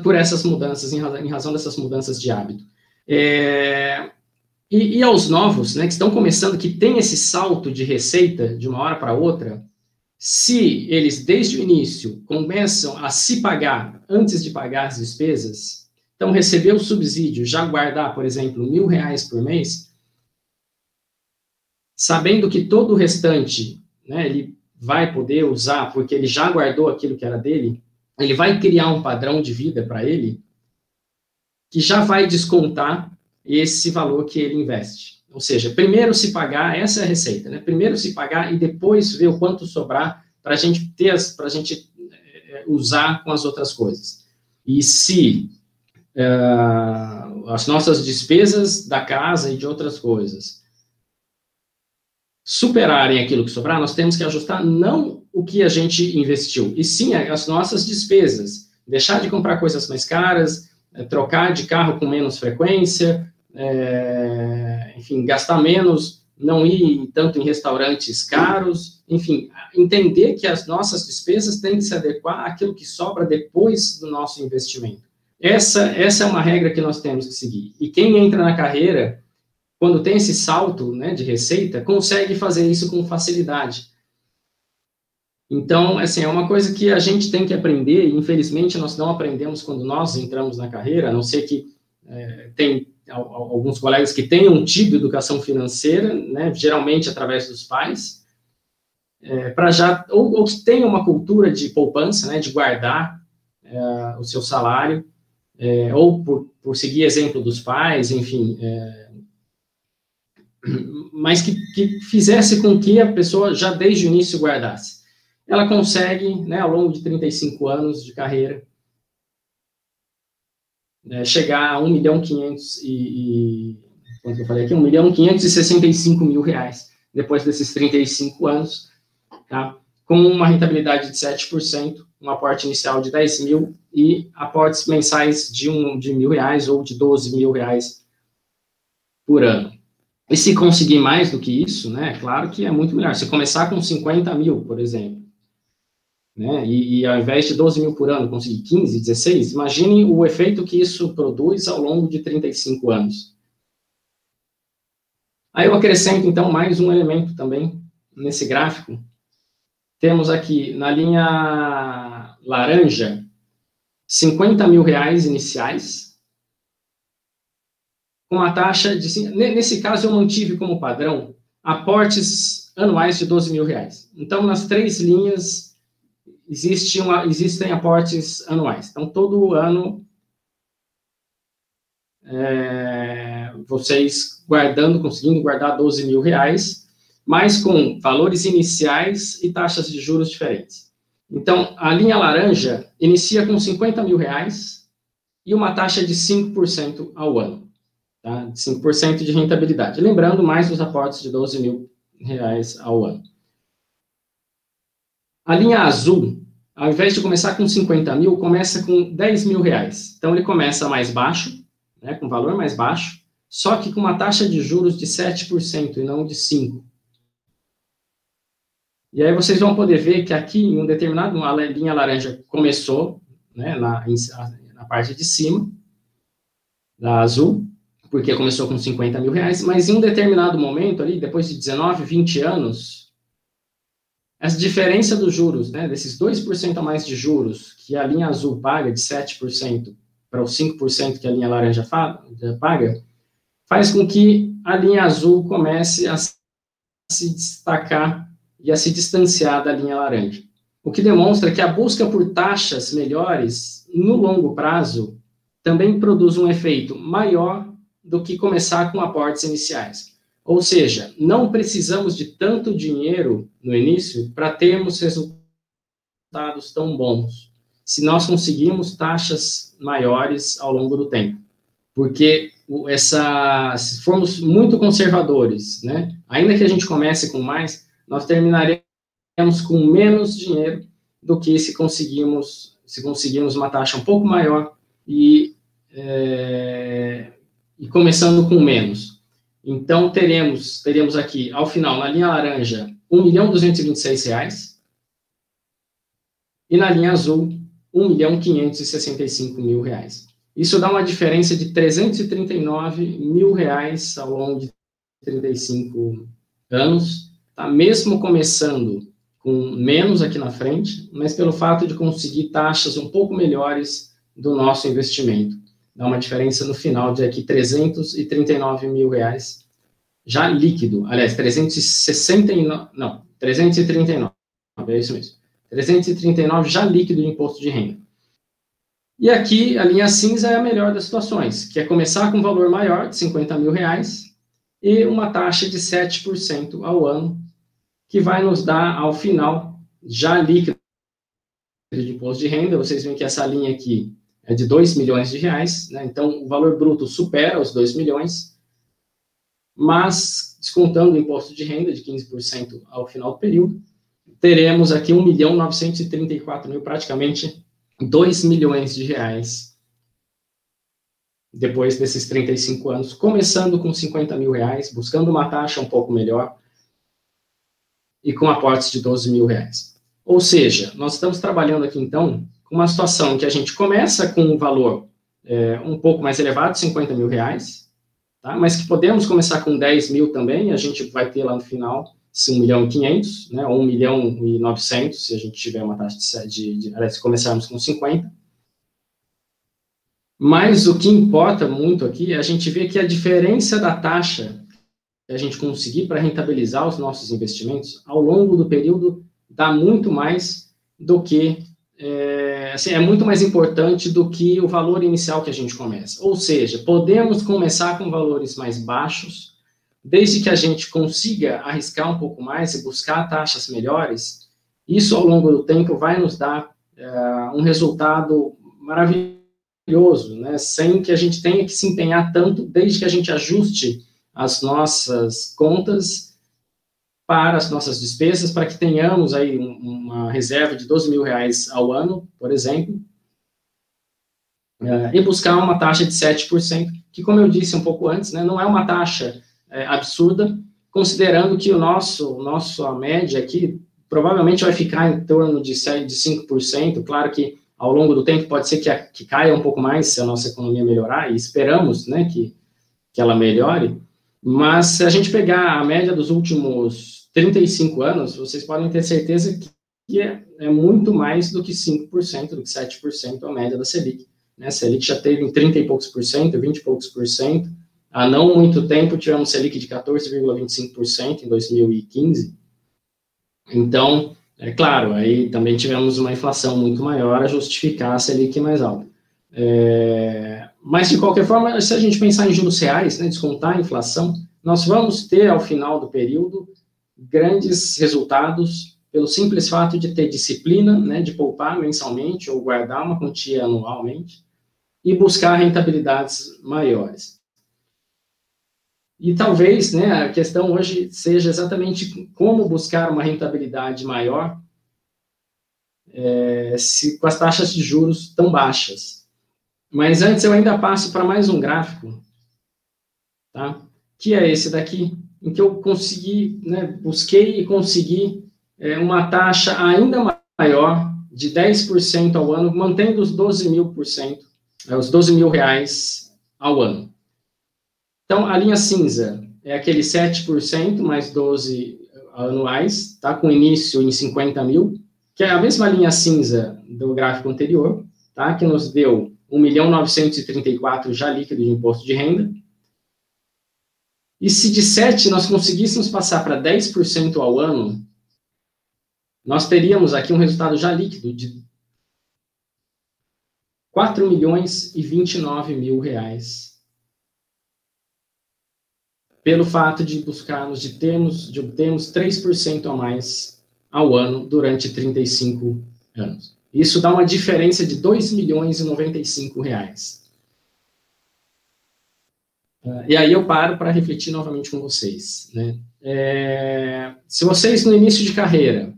por essas mudanças, em razão dessas mudanças de hábito. E aos novos, né, que estão começando, que tem esse salto de receita de uma hora para outra, se eles, desde o início, começam a se pagar antes de pagar as despesas, então receber o subsídio, já guardar, por exemplo, R$1.000 por mês, sabendo que todo o restante, né, ele vai poder usar, porque ele já guardou aquilo que era dele, ele vai criar um padrão de vida para ele, que já vai descontar esse valor que ele investe. Ou seja, primeiro se pagar, essa é a receita, né? Primeiro se pagar e depois ver o quanto sobrar para a gente usar com as outras coisas. E se as nossas despesas da casa e de outras coisas superarem aquilo que sobrar, nós temos que ajustar não o que a gente investiu, e sim as nossas despesas. Deixar de comprar coisas mais caras, trocar de carro com menos frequência, enfim, gastar menos, não ir tanto em restaurantes caros, enfim, entender que as nossas despesas têm que se adequar àquilo que sobra depois do nosso investimento. Essa é uma regra que nós temos que seguir. E quem entra na carreira, quando tem esse salto, né, de receita, consegue fazer isso com facilidade. Então, assim, é uma coisa que a gente tem que aprender, e infelizmente nós não aprendemos quando nós entramos na carreira, a não ser que tem alguns colegas que tenham tido educação financeira, né, geralmente através dos pais, ou que tenham uma cultura de poupança, né, de guardar o seu salário, ou por seguir exemplo dos pais, enfim, mas que fizesse com que a pessoa já desde o início guardasse. Ela consegue, né, ao longo de 35 anos de carreira, chegar a 1.500.000 quanto eu falei aqui, 1.565.000 reais, depois desses 35 anos, tá? Com uma rentabilidade de 7%, um aporte inicial de 10 mil e aportes mensais de R$1.000 ou de R$12.000 por ano. E se conseguir mais do que isso, né, claro que é muito melhor. Se começar com 50 mil, por exemplo, né, e ao invés de 12 mil por ano, conseguir 15, 16, imagine o efeito que isso produz ao longo de 35 anos. Aí eu acrescento, então, mais um elemento também nesse gráfico. Temos aqui, na linha laranja, R$50.000 iniciais, com uma taxa de... Nesse caso, eu mantive como padrão aportes anuais de R$12.000. Então, nas três linhas, existem aportes anuais. Então, todo ano, vocês conseguindo guardar R$12.000, mas com valores iniciais e taxas de juros diferentes. Então, a linha laranja inicia com R$50.000 e uma taxa de 5% ao ano. Tá? 5% de rentabilidade. Lembrando, mais os aportes de R$12.000 ao ano. A linha azul, ao invés de começar com 50 mil, começa com R$10.000. Então, ele começa mais baixo, né, com valor mais baixo, só que com uma taxa de juros de 7% e não de 5%. E aí vocês vão poder ver que aqui, em um determinado, a linha laranja começou, né, na parte de cima, da azul, porque começou com R$50.000, mas em um determinado momento ali, depois de 19, 20 anos, essa diferença dos juros, né, desses 2% a mais de juros que a linha azul paga, de 7% para os 5% que a linha laranja paga, faz com que a linha azul comece a se destacar e a se distanciar da linha laranja. O que demonstra que a busca por taxas melhores, no longo prazo, também produz um efeito maior do que começar com aportes iniciais. Ou seja, não precisamos de tanto dinheiro no início para termos resultados tão bons, se nós conseguirmos taxas maiores ao longo do tempo. Porque se formos muito conservadores, né, ainda que a gente comece com mais, nós terminaremos com menos dinheiro do que se conseguirmos uma taxa um pouco maior e começando com menos. Então, teremos aqui, ao final, na linha laranja, R$1.226.000 e na linha azul, R$1.565.000. Isso dá uma diferença de R$339.000 ao longo de 35 anos, tá? Mesmo começando com menos aqui na frente, mas pelo fato de conseguir taxas um pouco melhores do nosso investimento. Dá uma diferença no final de aqui R$339.000 já líquido, aliás, 369, não, 339, é isso mesmo, 339 já líquido de imposto de renda. E aqui, a linha cinza é a melhor das situações, que é começar com um valor maior, de R$50 mil, e uma taxa de 7% ao ano, que vai nos dar, ao final, já líquido de imposto de renda. Vocês veem que essa linha aqui é de R$2 milhões, né? Então, o valor bruto supera os 2 milhões, mas, descontando o imposto de renda de 15% ao final do período, teremos aqui R$1.934.000, praticamente R$2 milhões, depois desses 35 anos, começando com R$50 mil, buscando uma taxa um pouco melhor, e com aportes de R$12 mil. Ou seja, nós estamos trabalhando aqui, então, com uma situação em que a gente começa com um valor um pouco mais elevado, R$50 mil, tá? Mas que podemos começar com 10 mil também, a gente vai ter lá no final 1.500.000, né, ou 1.900.000, se a gente tiver uma taxa aliás, se começarmos com 50. Mas o que importa muito aqui é a gente ver que a diferença da taxa que a gente conseguir para rentabilizar os nossos investimentos ao longo do período dá muito mais do que, assim, é muito mais importante do que o valor inicial que a gente começa. Ou seja, podemos começar com valores mais baixos, desde que a gente consiga arriscar um pouco mais e buscar taxas melhores. Isso, ao longo do tempo, vai nos dar um resultado maravilhoso, né? Sem que a gente tenha que se empenhar tanto, desde que a gente ajuste as nossas contas para as nossas despesas, para que tenhamos aí uma reserva de R$12 mil ao ano, por exemplo, e buscar uma taxa de 7%, que, como eu disse um pouco antes, né, não é uma taxa absurda, considerando que a média aqui provavelmente vai ficar em torno de 5%. Claro que ao longo do tempo pode ser que caia um pouco mais se a nossa economia melhorar, e esperamos, né, que ela melhore, mas se a gente pegar a média dos últimos 35 anos, vocês podem ter certeza que é muito mais do que 5%, do que 7% a média da Selic, né? A Selic já teve em 30 e poucos por cento, 20 e poucos por cento. Há não muito tempo tivemos Selic de 14,25% em 2015. Então, é claro, aí também tivemos uma inflação muito maior a justificar a Selic mais alta. Mas, de qualquer forma, se a gente pensar em juros reais, né, descontar a inflação, nós vamos ter, ao final do período, grandes resultados pelo simples fato de ter disciplina, né, de poupar mensalmente ou guardar uma quantia anualmente e buscar rentabilidades maiores. E talvez, né, a questão hoje seja exatamente como buscar uma rentabilidade maior com as taxas de juros tão baixas. Mas antes eu ainda passo para mais um gráfico, tá? Que é esse daqui, em que eu consegui, né, busquei e consegui uma taxa ainda maior, de 10% ao ano, mantendo os 12 mil por cento, os 12 mil reais ao ano. Então, a linha cinza é aquele 7% mais 12 anuais, tá? Com início em 50 mil, que é a mesma linha cinza do gráfico anterior, tá? Que nos deu 1.934.000 já líquido de imposto de renda. E se de 7 nós conseguíssemos passar para 10% ao ano, nós teríamos aqui um resultado já líquido de R$4.029.000, pelo fato de buscarmos, de obtermos 3% a mais ao ano durante 35 anos. Isso dá uma diferença de R$2.095.000. E aí eu paro para refletir novamente com vocês, né? Se vocês, no início de carreira,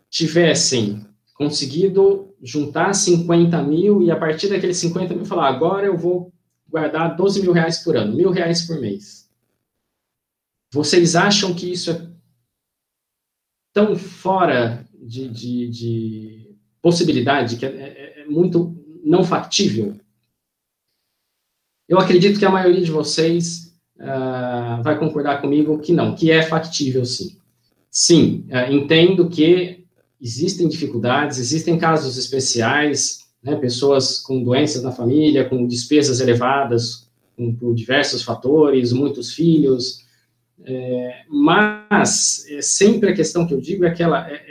tivessem conseguido juntar 50 mil e a partir daqueles 50 mil falar, agora eu vou guardar 12 mil reais por ano, R$1.000 por mês. Vocês acham que isso é tão fora de possibilidade, que é muito não factível? Eu acredito que a maioria de vocês vai concordar comigo que não, que é factível, sim. Sim, entendo que existem dificuldades, existem casos especiais, né, pessoas com doenças na família, com despesas elevadas, por diversos fatores, muitos filhos, Mas sempre a questão que eu digo é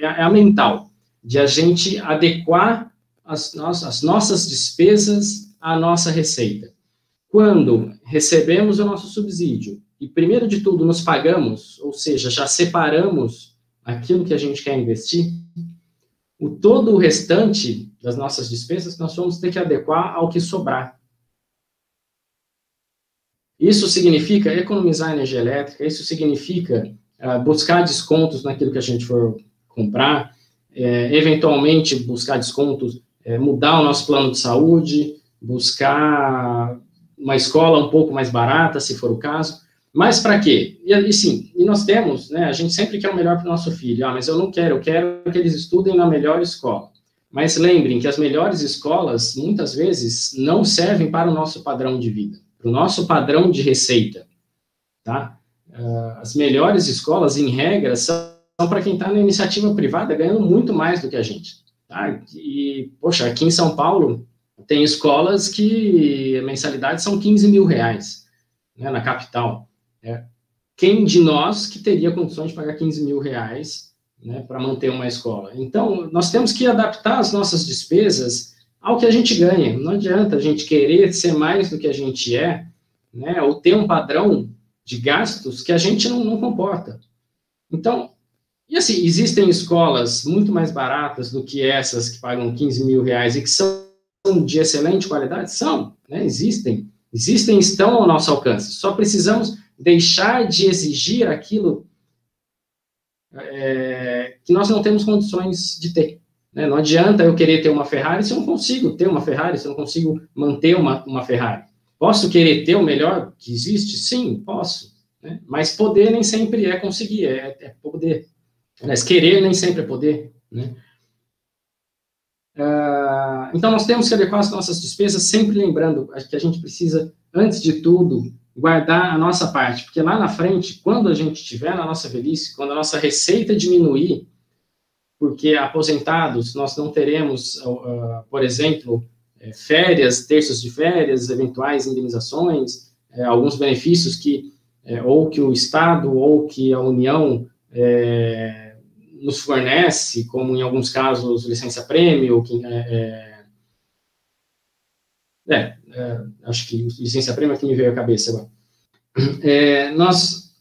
a mental, de a gente adequar as nossas despesas à nossa receita. Quando recebemos o nosso subsídio e, primeiro de tudo, nos pagamos, ou seja, já separamos aquilo que a gente quer investir, todo o restante das nossas despesas nós vamos ter que adequar ao que sobrar. Isso significa economizar energia elétrica, isso significa buscar descontos naquilo que a gente for comprar, eventualmente buscar descontos, mudar o nosso plano de saúde, buscar uma escola um pouco mais barata, se for o caso. Mas para quê? E nós temos, né, a gente sempre quer o melhor para o nosso filho. Mas eu não quero, eu quero que eles estudem na melhor escola. Mas lembrem que as melhores escolas, muitas vezes, não servem para o nosso padrão de vida, para o nosso padrão de receita, tá? As melhores escolas, em regra, são para quem está na iniciativa privada, ganhando muito mais do que a gente, tá? E, poxa, aqui em São Paulo, tem escolas que a mensalidade são 15 mil reais, né, na capital. Quem de nós que teria condições de pagar 15 mil reais, né, para manter uma escola? Então, nós temos que adaptar as nossas despesas ao que a gente ganha. Não adianta a gente querer ser mais do que a gente né, ou ter um padrão de gastos que a gente não comporta. Então, e assim, existem escolas muito mais baratas do que essas que pagam 15 mil reais e que são de excelente qualidade? São, né, existem, estão ao nosso alcance. Só precisamos deixar de exigir aquilo que nós não temos condições de ter. Né? Não adianta eu querer ter uma Ferrari se eu não consigo ter uma Ferrari, se eu não consigo manter uma Ferrari. Posso querer ter o melhor que existe? Sim, posso. Né? Mas poder nem sempre é conseguir, é poder. Mas querer nem sempre é poder. Né? Então, nós temos que adequar as nossas despesas, sempre lembrando que a gente precisa, antes de tudo, guardar a nossa parte, porque lá na frente, quando a gente estiver na nossa velhice, quando a nossa receita diminuir, porque aposentados, nós não teremos, por exemplo, férias, terços de férias, eventuais indenizações, alguns benefícios que ou que o Estado ou que a União nos fornece, como em alguns casos licença-prêmio, acho que licença-prêmio é que me veio à cabeça agora. Nós,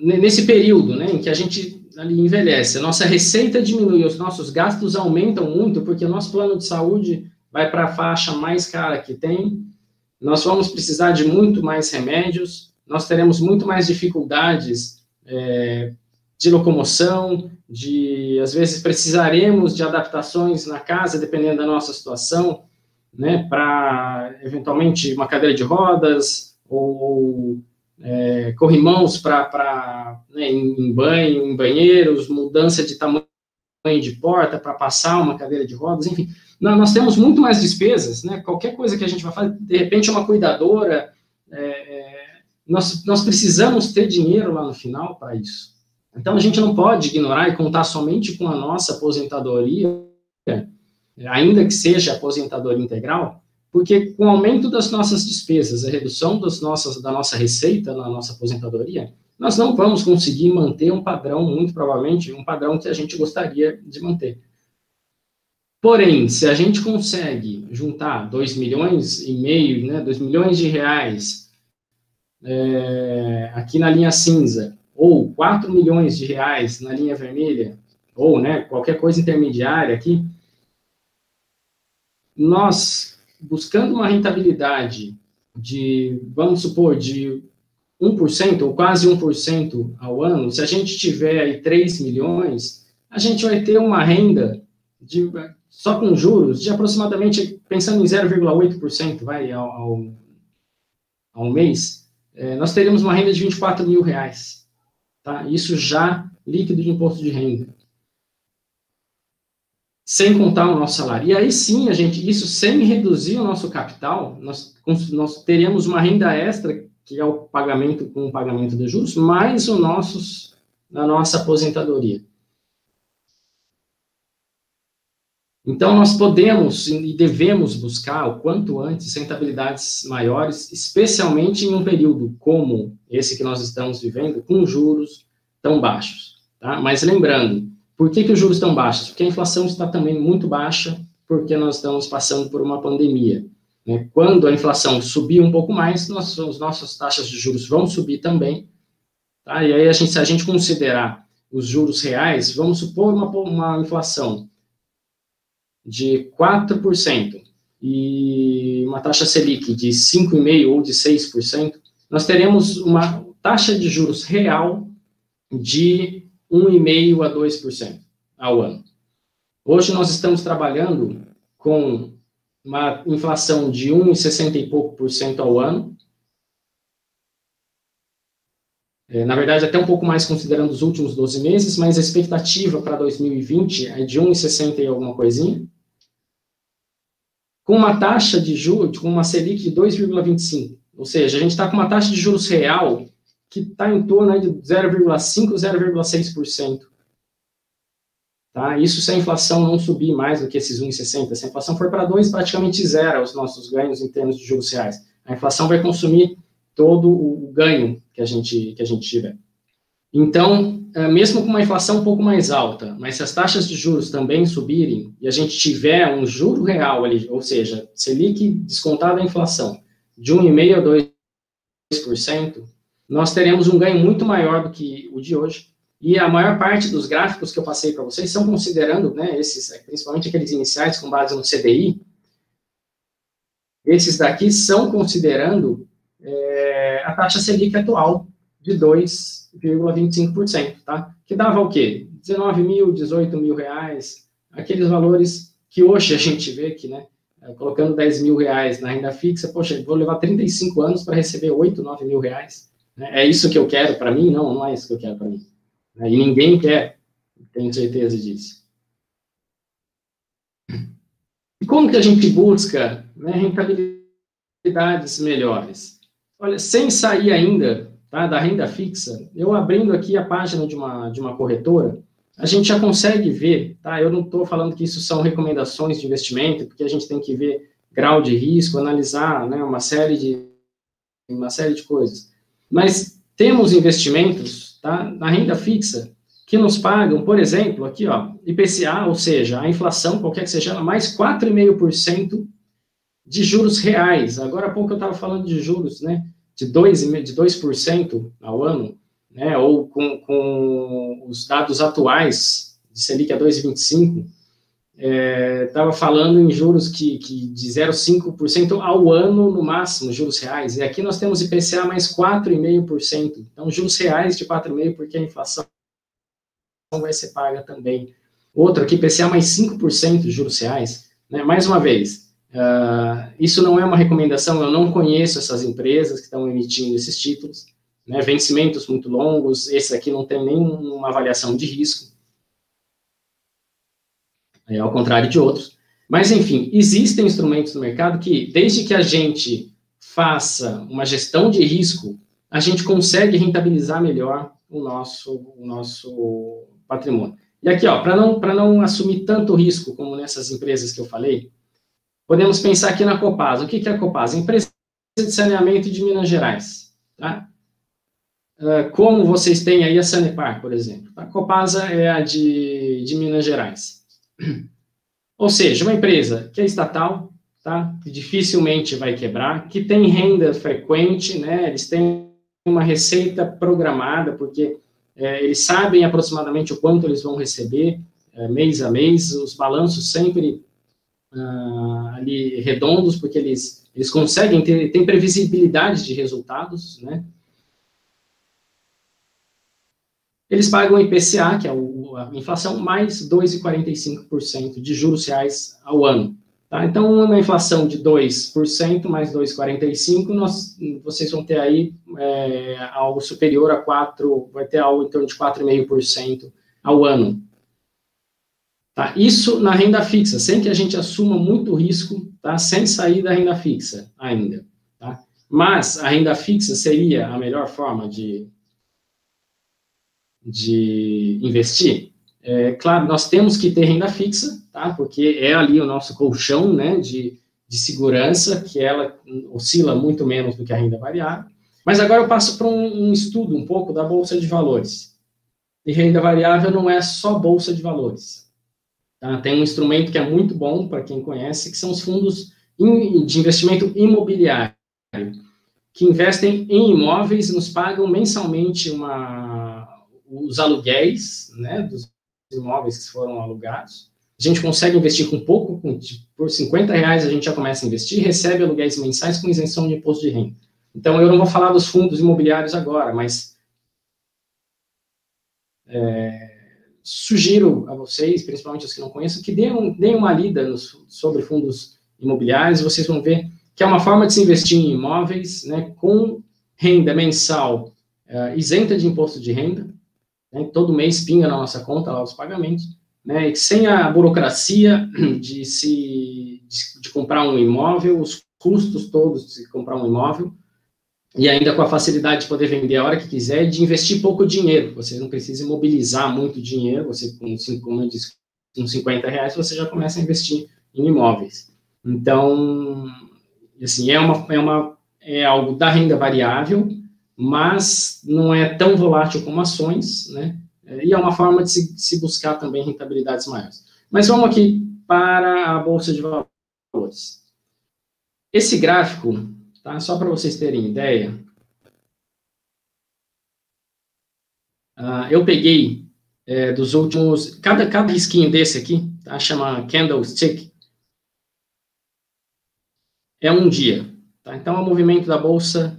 nesse período, né, em que a gente ali envelhece, a nossa receita diminui, os nossos gastos aumentam muito, porque o nosso plano de saúde vai para a faixa mais cara que tem, nós vamos precisar de muito mais remédios, nós teremos muito mais dificuldades de locomoção, às vezes precisaremos de adaptações na casa, dependendo da nossa situação, né, para, eventualmente, uma cadeira de rodas, ou corrimãos para né, em banheiros, mudança de tamanho de porta para passar uma cadeira de rodas, enfim. Nós temos muito mais despesas, né, qualquer coisa que a gente vai fazer, de repente uma cuidadora, nós precisamos ter dinheiro lá no final para isso. Então, a gente não pode ignorar e contar somente com a nossa aposentadoria, ainda que seja aposentadoria integral, porque com o aumento das nossas despesas, a redução da nossa receita na nossa aposentadoria, nós não vamos conseguir manter um padrão, muito provavelmente, um padrão que a gente gostaria de manter. Porém, se a gente consegue juntar 2,5 milhões, né, 2 milhões de reais aqui na linha cinza, ou 4 milhões de reais na linha vermelha, ou né, qualquer coisa intermediária aqui, nós, buscando uma rentabilidade vamos supor, de 1% ou quase 1% ao ano, se a gente tiver aí 3 milhões, a gente vai ter uma renda, só com juros, de aproximadamente, pensando em 0,8% ao mês, nós teríamos uma renda de 24 mil reais. Tá? Isso já líquido de imposto de renda. Sem contar o nosso salário. E aí sim, isso sem reduzir o nosso capital, nós teríamos uma renda extra, que é o pagamento de juros, mais a nossa aposentadoria. Então, nós podemos e devemos buscar, o quanto antes, rentabilidades maiores, especialmente em um período como esse que nós estamos vivendo, com juros tão baixos. Tá? Mas lembrando, por que os juros estão baixos? Porque a inflação está também muito baixa, porque nós estamos passando por uma pandemia. Né? Quando a inflação subir um pouco mais, as nossas taxas de juros vão subir também. Tá? E aí, se a gente considerar os juros reais, vamos supor uma inflação de 4% e uma taxa Selic de 5,5% ou de 6%, nós teremos uma taxa de juros real de 1,5% a 2% ao ano. Hoje nós estamos trabalhando com uma inflação de 1,60 e pouco por cento ao ano. Na verdade, até um pouco mais considerando os últimos 12 meses, mas a expectativa para 2020 é de 1,60 e alguma coisinha. Com uma taxa de juros, com uma Selic de 2,25. Ou seja, a gente está com uma taxa de juros real que está em torno aí de 0,5%, 0,6%. Tá? Isso se a inflação não subir mais do que esses 1,60. Se a inflação for para 2, praticamente zero os nossos ganhos em termos de juros reais. A inflação vai consumir todo o ganho que a gente tiver. Então, mesmo com uma inflação um pouco mais alta, mas se as taxas de juros também subirem, e a gente tiver um juro real ali, ou seja, Selic descontada a inflação, de 1,5% a 2%, nós teremos um ganho muito maior do que o de hoje. E a maior parte dos gráficos que eu passei para vocês são considerando, né, principalmente aqueles iniciais com base no CDI, esses daqui são considerando a taxa Selic atual de 2,25%, tá? Que dava o quê? 19 mil, 18 mil reais, aqueles valores que hoje a gente vê que, né, colocando 10 mil reais na renda fixa, poxa, vou levar 35 anos para receber 8, 9 mil reais. É isso que eu quero para mim? Não, não é isso que eu quero para mim. E ninguém quer, tenho certeza disso. E como que a gente busca, né, rentabilidades melhores? Olha, sem sair ainda, tá, da renda fixa, eu abrindo aqui a página de uma corretora, a gente já consegue ver, tá? Eu não estou falando que isso são recomendações de investimento, porque a gente tem que ver grau de risco, analisar, né, uma série de coisas. Mas temos investimentos, tá, na renda fixa que nos pagam, por exemplo, aqui, ó, IPCA, ou seja, a inflação, qualquer que seja, mais 4,5% de juros reais. Agora há pouco eu estava falando de juros, né, de 2% ao ano, né, ou com os dados atuais de Selic a 2,25%, estava falando em juros que de 0,5% ao ano, no máximo, juros reais. E aqui nós temos IPCA mais 4,5%. Então, juros reais de 4,5%, porque a inflação vai ser paga também. Outro aqui, IPCA mais 5% de juros reais. Né? Mais uma vez, isso não é uma recomendação, eu não conheço essas empresas que estão emitindo esses títulos. Né? Vencimentos muito longos, esse aqui não tem nenhuma avaliação de risco. Ao contrário de outros. Mas, enfim, existem instrumentos no mercado que, desde que a gente faça uma gestão de risco, a gente consegue rentabilizar melhor o nosso patrimônio. E aqui, ó, para não assumir tanto risco como nessas empresas que eu falei, podemos pensar aqui na Copasa. O que é a Copasa? Empresa de saneamento de Minas Gerais. Tá? Como vocês têm aí a Sanepar, por exemplo. A Copasa é a de Minas Gerais. Ou seja, uma empresa que é estatal, tá? Que dificilmente vai quebrar, que tem renda frequente, né? Eles têm uma receita programada, porque eles sabem aproximadamente o quanto eles vão receber mês a mês, os balanços sempre ali redondos, porque eles conseguem tem previsibilidade de resultados, né? Eles pagam o IPCA, que é a inflação, mais 2,45% de juros reais ao ano. Tá? Então, uma inflação de 2% mais 2,45%, vocês vão ter aí algo superior a 4%, vai ter algo em torno de 4,5% ao ano. Tá? Isso na renda fixa, sem que a gente assuma muito risco, tá? Sem sair da renda fixa ainda. Tá? Mas a renda fixa seria a melhor forma de investir? Claro, nós temos que ter renda fixa, tá? Porque é ali o nosso colchão, né, de segurança, que ela oscila muito menos do que a renda variável. Mas agora eu passo para um estudo um pouco da Bolsa de Valores. E renda variável não é só Bolsa de Valores. Tá? Tem um instrumento que é muito bom, para quem conhece, que são os fundos de investimento imobiliário, que investem em imóveis, nos pagam mensalmente os aluguéis, né, dos imóveis que foram alugados. A gente consegue investir com pouco, por R$50 a gente já começa a investir, recebe aluguéis mensais com isenção de imposto de renda. Então, eu não vou falar dos fundos imobiliários agora, mas sugiro a vocês, principalmente os que não conhecem, que deem uma lida sobre fundos imobiliários, vocês vão ver que é uma forma de se investir em imóveis, né, com renda mensal isenta de imposto de renda, né, todo mês pinga na nossa conta lá os pagamentos, né, e sem a burocracia de comprar um imóvel, os custos todos de comprar um imóvel, e ainda com a facilidade de poder vender a hora que quiser e de investir pouco dinheiro. Você não precisa mobilizar muito dinheiro, você, como eu disse, com R$50, você já começa a investir em imóveis. Então, assim, é algo da renda variável, mas não é tão volátil como ações, né? E é uma forma de se buscar também rentabilidades maiores. Mas vamos aqui para a Bolsa de Valores. Esse gráfico, tá? Só para vocês terem ideia, eu peguei dos últimos, cada risquinho desse aqui, tá? Chama candlestick, é um dia, tá? Então, é o movimento da Bolsa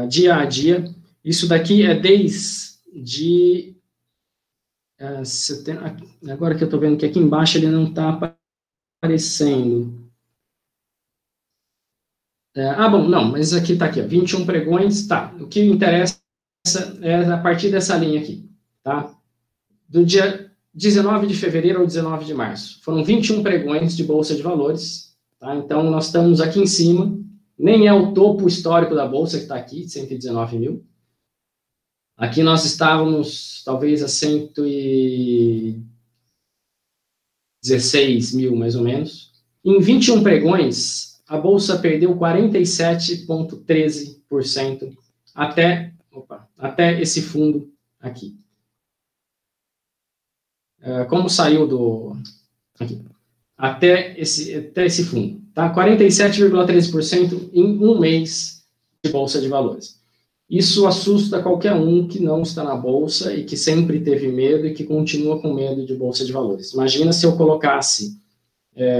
dia a dia. Isso daqui é desde agora que eu estou vendo que aqui embaixo ele não está aparecendo. Bom, não, mas aqui está aqui, ó, 21 pregões, tá. O que interessa é a partir dessa linha aqui, tá? Do dia 19 de fevereiro ao 19 de março. Foram 21 pregões de Bolsa de Valores, tá? Então, nós estamos aqui em cima, nem é o topo histórico da Bolsa que está aqui, 119 mil. Aqui nós estávamos, talvez, a 116 mil, mais ou menos. Em 21 pregões, a Bolsa perdeu 47,13% até esse fundo aqui. Como saiu aqui? Até esse fundo. Tá? 47,13% em um mês de Bolsa de Valores. Isso assusta qualquer um que não está na Bolsa e que sempre teve medo e que continua com medo de Bolsa de Valores. Imagina se eu colocasse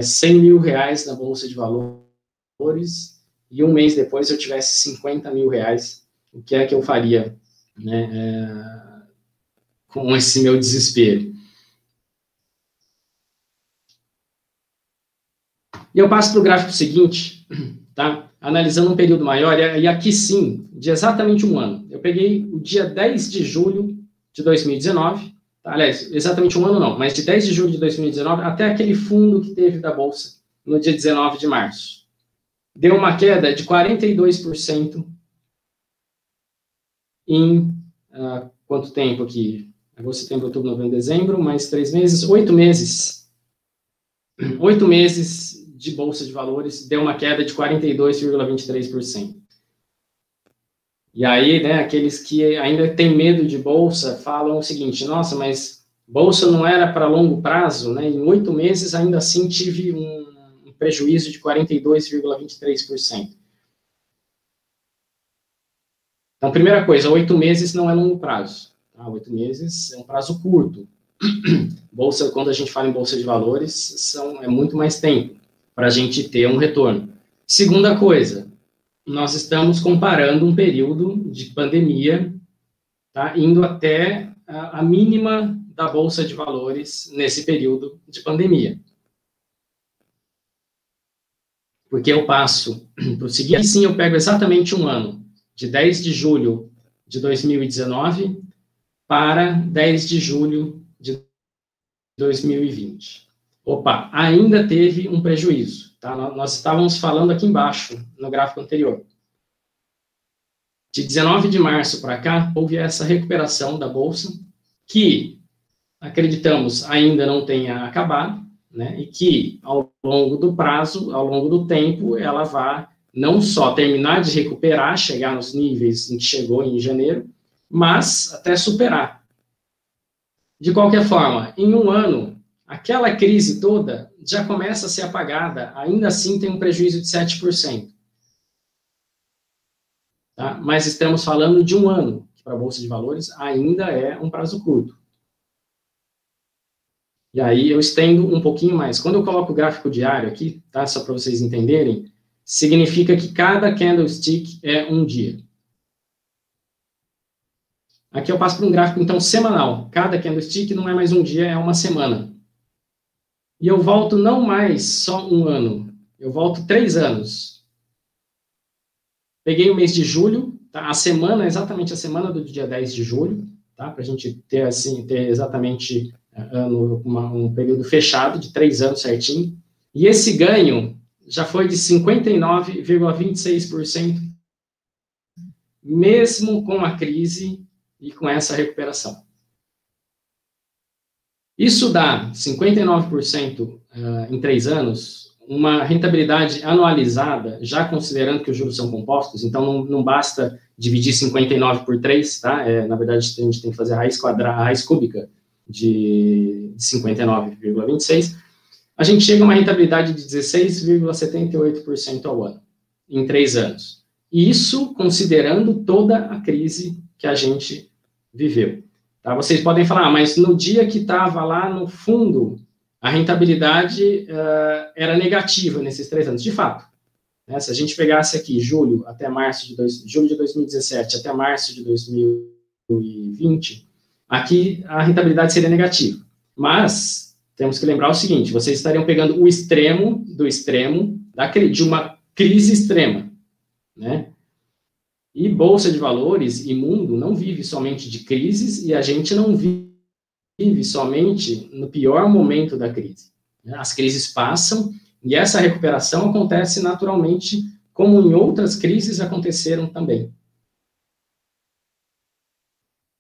100 mil reais na Bolsa de Valores e um mês depois eu tivesse 50 mil reais. O que é que eu faria, né, com esse meu desespero? E eu passo para o gráfico seguinte, tá? Analisando um período maior, e aqui sim, de exatamente um ano. Eu peguei o dia 10 de julho de 2019, tá? Aliás, exatamente um ano não, mas de 10 de julho de 2019 até aquele fundo que teve da Bolsa no dia 19 de março. Deu uma queda de 42% em quanto tempo aqui? Agosto, setembro, outubro, novembro, dezembro, mais 3 meses, 8 meses. 8 meses de Bolsa de Valores, deu uma queda de 42,23%. E aí, né, aqueles que ainda têm medo de Bolsa falam o seguinte: nossa, mas Bolsa não era para longo prazo, né? Em 8 meses, ainda assim, tive um prejuízo de 42,23%. Então, primeira coisa, 8 meses não é longo prazo. Tá? 8 meses é um prazo curto. Bolsa, quando a gente fala em Bolsa de Valores, é muito mais tempo para a gente ter um retorno. Segunda coisa, nós estamos comparando um período de pandemia, tá, indo até a mínima da Bolsa de Valores nesse período de pandemia. Porque eu passo para o seguinte, sim, eu pego exatamente um ano, de 10 de julho de 2019 para 10 de julho de 2020. Opa, ainda teve um prejuízo, tá? Nós estávamos falando aqui embaixo, no gráfico anterior. De 19 de março para cá, houve essa recuperação da Bolsa, que acreditamos ainda não tenha acabado, né, e que ao longo do prazo, ao longo do tempo, ela vai não só terminar de recuperar, chegar nos níveis em que chegou em janeiro, mas até superar. De qualquer forma, em um ano, aquela crise toda já começa a ser apagada, ainda assim tem um prejuízo de 7%. Tá? Mas estamos falando de um ano, que para a Bolsa de Valores ainda é um prazo curto. E aí eu estendo um pouquinho mais. Quando eu coloco o gráfico diário aqui, tá? Só para vocês entenderem, significa que cada candlestick é um dia. Aqui eu passo para um gráfico, então, semanal. Cada candlestick não é mais um dia, é uma semana. E eu volto não mais só um ano, eu volto 3 anos. Peguei o mês de julho, tá? A semana, exatamente a semana do dia 10 de julho, tá? Para a gente ter, assim, ter exatamente um período fechado de 3 anos certinho. E esse ganho já foi de 59,26%, mesmo com a crise e com essa recuperação. Isso dá 59% em 3 anos, uma rentabilidade anualizada, já considerando que os juros são compostos, então não basta dividir 59 por 3, tá? Na verdade, a gente tem que fazer a raiz cúbica de 59,26. A gente chega a uma rentabilidade de 16,78% ao ano, em 3 anos. E isso considerando toda a crise que a gente viveu. Tá? Vocês podem falar, mas no dia que estava lá no fundo, a rentabilidade era negativa nesses 3 anos. De fato, né? Se a gente pegasse aqui julho até março de 2017 até março de 2020, aqui a rentabilidade seria negativa. Mas temos que lembrar o seguinte, vocês estariam pegando o extremo do extremo de uma crise extrema, né? E Bolsa de Valores e mundo não vive somente de crises e a gente não vive somente no pior momento da crise. As crises passam e essa recuperação acontece naturalmente, como em outras crises aconteceram também.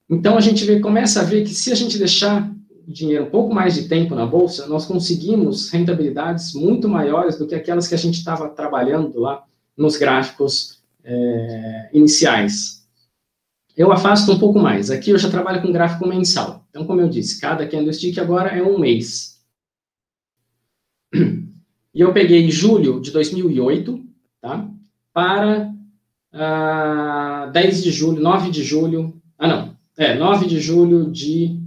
Então, a gente começa a ver que se a gente deixar o dinheiro um pouco mais de tempo na Bolsa, nós conseguimos rentabilidades muito maiores do que aquelas que a gente estava trabalhando lá nos gráficos iniciais. Eu afasto um pouco mais. Aqui eu já trabalho com gráfico mensal. Então, como eu disse, cada candlestick agora é um mês. E eu peguei julho de 2008, tá? Para 10 de julho, 9 de julho... 9 de julho de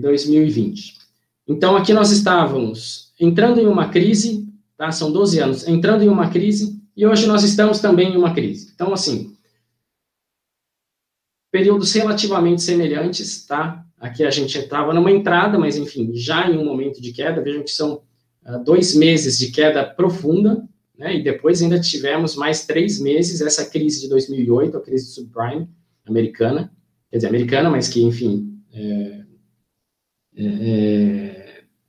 2020. Então, aqui nós estávamos entrando em uma crise, tá? São 12 anos, entrando em uma crise, e hoje nós estamos também em uma crise. Então, assim, períodos relativamente semelhantes, tá? Aqui a gente estava numa entrada, mas, enfim, já em um momento de queda. Vejam que são 2 meses de queda profunda, né? E depois ainda tivemos mais 3 meses, essa crise de 2008, a crise do subprime americana, quer dizer, americana, mas que, enfim,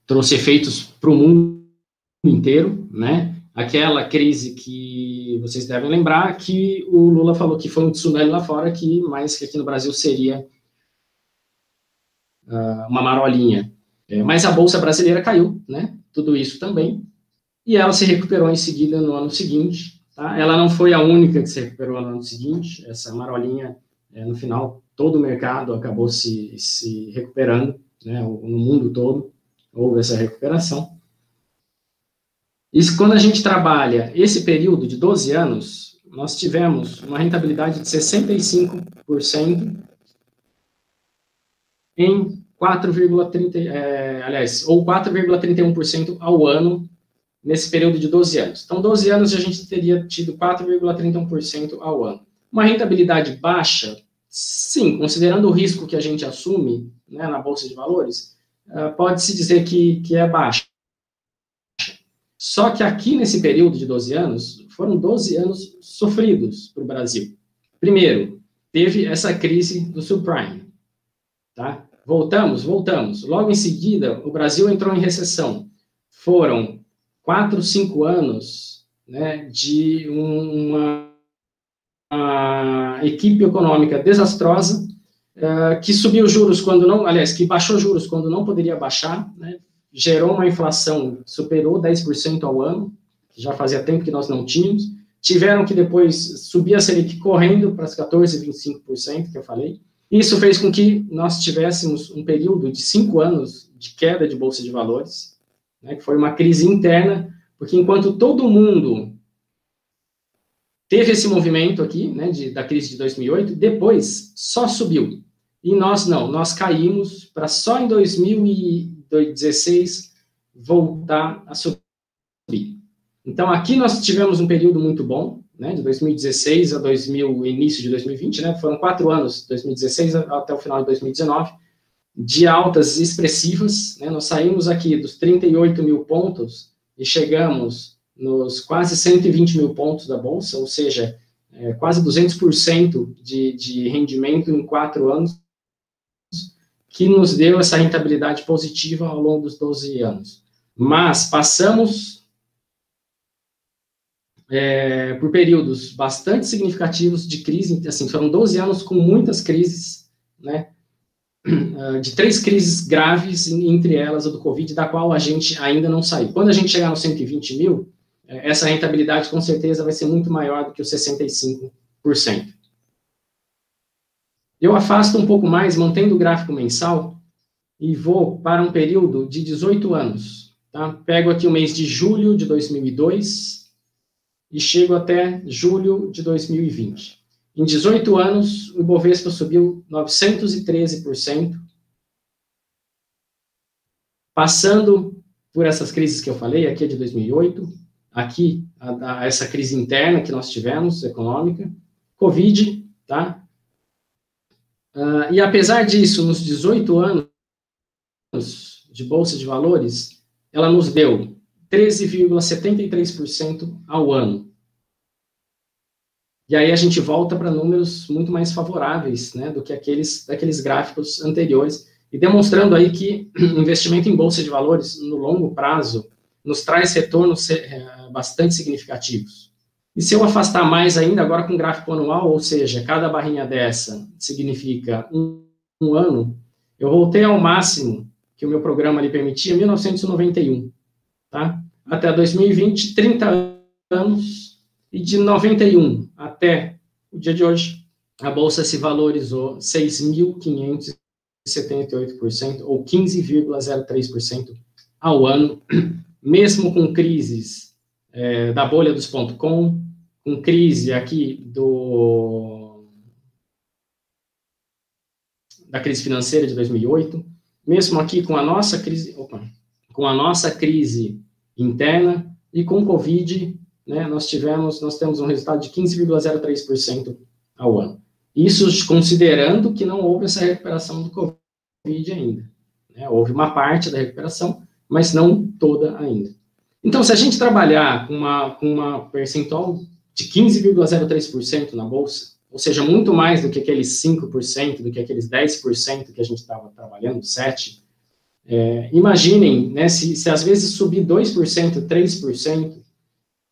trouxe efeitos para o mundo inteiro, né? Aquela crise que vocês devem lembrar, que o Lula falou que foi um tsunami lá fora, mas que aqui no Brasil seria uma marolinha. Mas a Bolsa brasileira caiu, né? Tudo isso também. E ela se recuperou em seguida no ano seguinte. Tá? Ela não foi a única que se recuperou no ano seguinte. Essa marolinha, no final, todo o mercado acabou se recuperando, né? No mundo todo houve essa recuperação. E quando a gente trabalha esse período de 12 anos, nós tivemos uma rentabilidade de 65% em 4,31% ao ano, nesse período de 12 anos. Então, 12 anos a gente teria tido 4,31% ao ano. Uma rentabilidade baixa, sim, considerando o risco que a gente assume, né, na Bolsa de Valores, pode-se dizer que é baixa. Só que aqui, nesse período de 12 anos, foram 12 anos sofridos para o Brasil. Primeiro, teve essa crise do subprime. Tá? Voltamos. Logo em seguida, o Brasil entrou em recessão. Foram 4, 5 anos, né, de uma equipe econômica desastrosa, que subiu juros quando não, aliás, que baixou juros quando não poderia baixar, né, gerou uma inflação que superou 10% ao ano, que já fazia tempo que nós não tínhamos, tiveram que depois subir a Selic correndo para as 14,25% que eu falei. Isso fez com que nós tivéssemos um período de 5 anos de queda de Bolsa de Valores, né, que foi uma crise interna, porque enquanto todo mundo teve esse movimento aqui, né, da crise de 2008, depois só subiu. E nós não, nós caímos para só em 2016 voltar a subir. Então, aqui nós tivemos um período muito bom, né, de 2016 a início de 2020, né, foram 4 anos, 2016 até o final de 2019, de altas expressivas, né, nós saímos aqui dos 38 mil pontos e chegamos nos quase 120 mil pontos da Bolsa, ou seja, quase 200% de rendimento em 4 anos, que nos deu essa rentabilidade positiva ao longo dos 12 anos. Mas passamos por períodos bastante significativos de crise, assim, foram 12 anos com muitas crises, né, de 3 crises graves, entre elas a do Covid, da qual a gente ainda não saiu. Quando a gente chegar nos 120 mil, essa rentabilidade com certeza vai ser muito maior do que os 65%. Eu afasto um pouco mais, mantendo o gráfico mensal, e vou para um período de 18 anos. Tá? Pego aqui o mês de julho de 2002 e chego até julho de 2020. Em 18 anos, o Ibovespa subiu 913%, passando por essas crises que eu falei, aqui é de 2008, aqui essa crise interna que nós tivemos, econômica, Covid, tá? E apesar disso, nos 18 anos de Bolsa de Valores, ela nos deu 13,73% ao ano. E aí a gente volta para números muito mais favoráveis, né, do que daqueles gráficos anteriores, e demonstrando aí que investimento em Bolsa de Valores, no longo prazo, nos traz retornos bastante significativos. E se eu afastar mais ainda, agora com gráfico anual, ou seja, cada barrinha dessa significa um ano, eu voltei ao máximo que o meu programa lhe permitia, 1991, tá? Até 2020, 30 anos, e de 91 até o dia de hoje, a Bolsa se valorizou 6.578%, ou 15,03% ao ano, mesmo com crises da bolha dos .com, com crise aqui da crise financeira de 2008, mesmo aqui com a nossa crise interna e com Covid, né, nós temos um resultado de 15,03% ao ano. Isso considerando que não houve essa recuperação do Covid ainda. Né, houve uma parte da recuperação, mas não toda ainda. Então, se a gente trabalhar com uma percentual de 15,03% na Bolsa, ou seja, muito mais do que aqueles 5%, do que aqueles 10% que a gente estava trabalhando, 7%, imaginem, né, se às vezes subir 2%, 3%,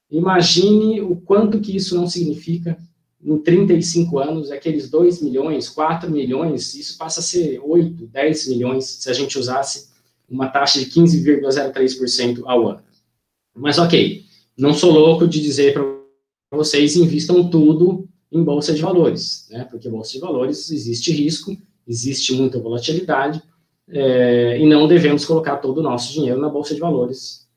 imagine o quanto que isso não significa em 35 anos, aqueles 2 milhões, 4 milhões, isso passa a ser 8, 10 milhões, se a gente usasse uma taxa de 15,03% ao ano. Mas ok, não sou louco de dizer para vocês invistam tudo em Bolsa de Valores, né? Porque Bolsa de Valores existe risco, existe muita volatilidade, e não devemos colocar todo o nosso dinheiro na Bolsa de Valores.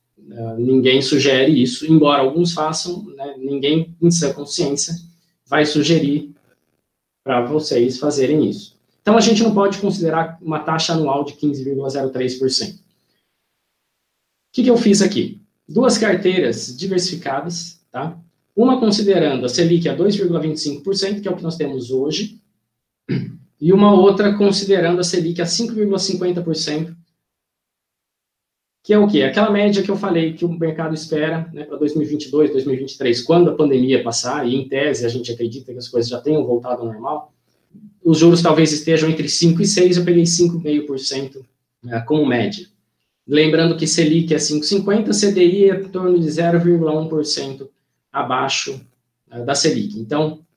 Ninguém sugere isso, embora alguns façam, né? Ninguém em sua consciência vai sugerir para vocês fazerem isso. Então, a gente não pode considerar uma taxa anual de 15,03%. O que eu fiz aqui? 2 carteiras diversificadas, tá? Uma considerando a Selic a 2,25%, que é o que nós temos hoje, e uma outra considerando a Selic a 5,50%, que é o quê? Aquela média que eu falei que o mercado espera, né, para 2022, 2023, quando a pandemia passar, e em tese a gente acredita que as coisas já tenham voltado ao normal, os juros talvez estejam entre 5% e 6%, eu peguei 5,5% como média. Lembrando que Selic é 5,50%, CDI é em torno de 0,1% abaixo da Selic. Então,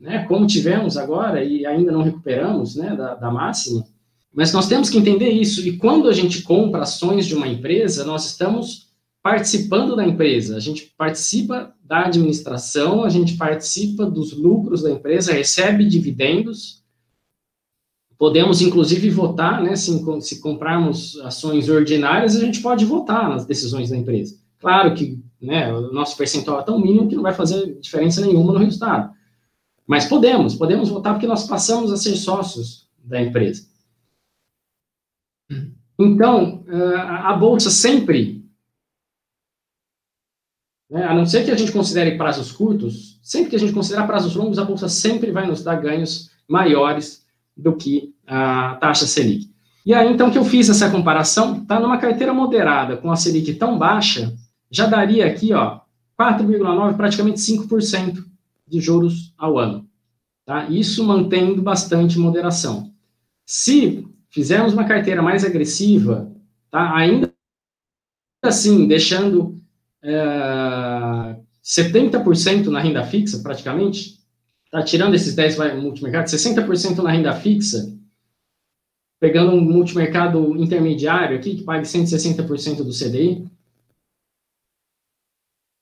né, como tivemos agora e ainda não recuperamos, né, da máxima, mas nós temos que entender isso. E quando a gente compra ações de uma empresa, nós estamos participando da empresa, a gente participa da administração, a gente participa dos lucros da empresa, recebe dividendos, podemos, inclusive, votar, né, se comprarmos ações ordinárias, a gente pode votar nas decisões da empresa. Claro que, né, o nosso percentual é tão mínimo que não vai fazer diferença nenhuma no resultado. Mas podemos votar porque nós passamos a ser sócios da empresa. Então, a Bolsa sempre, né, a não ser que a gente considere prazos curtos, sempre que a gente considerar prazos longos, a Bolsa sempre vai nos dar ganhos maiores do que a taxa Selic. E aí, então, que eu fiz essa comparação, tá numa carteira moderada, com a Selic tão baixa, já daria aqui, ó, 4,9%, praticamente 5% de juros ao ano. Tá? Isso mantendo bastante moderação. Se fizermos uma carteira mais agressiva, tá? Ainda assim, deixando 70% na renda fixa, praticamente, tá? Tirando esses 10% multimercado, 60% na renda fixa, pegando um multimercado intermediário aqui, que pague 160% do CDI,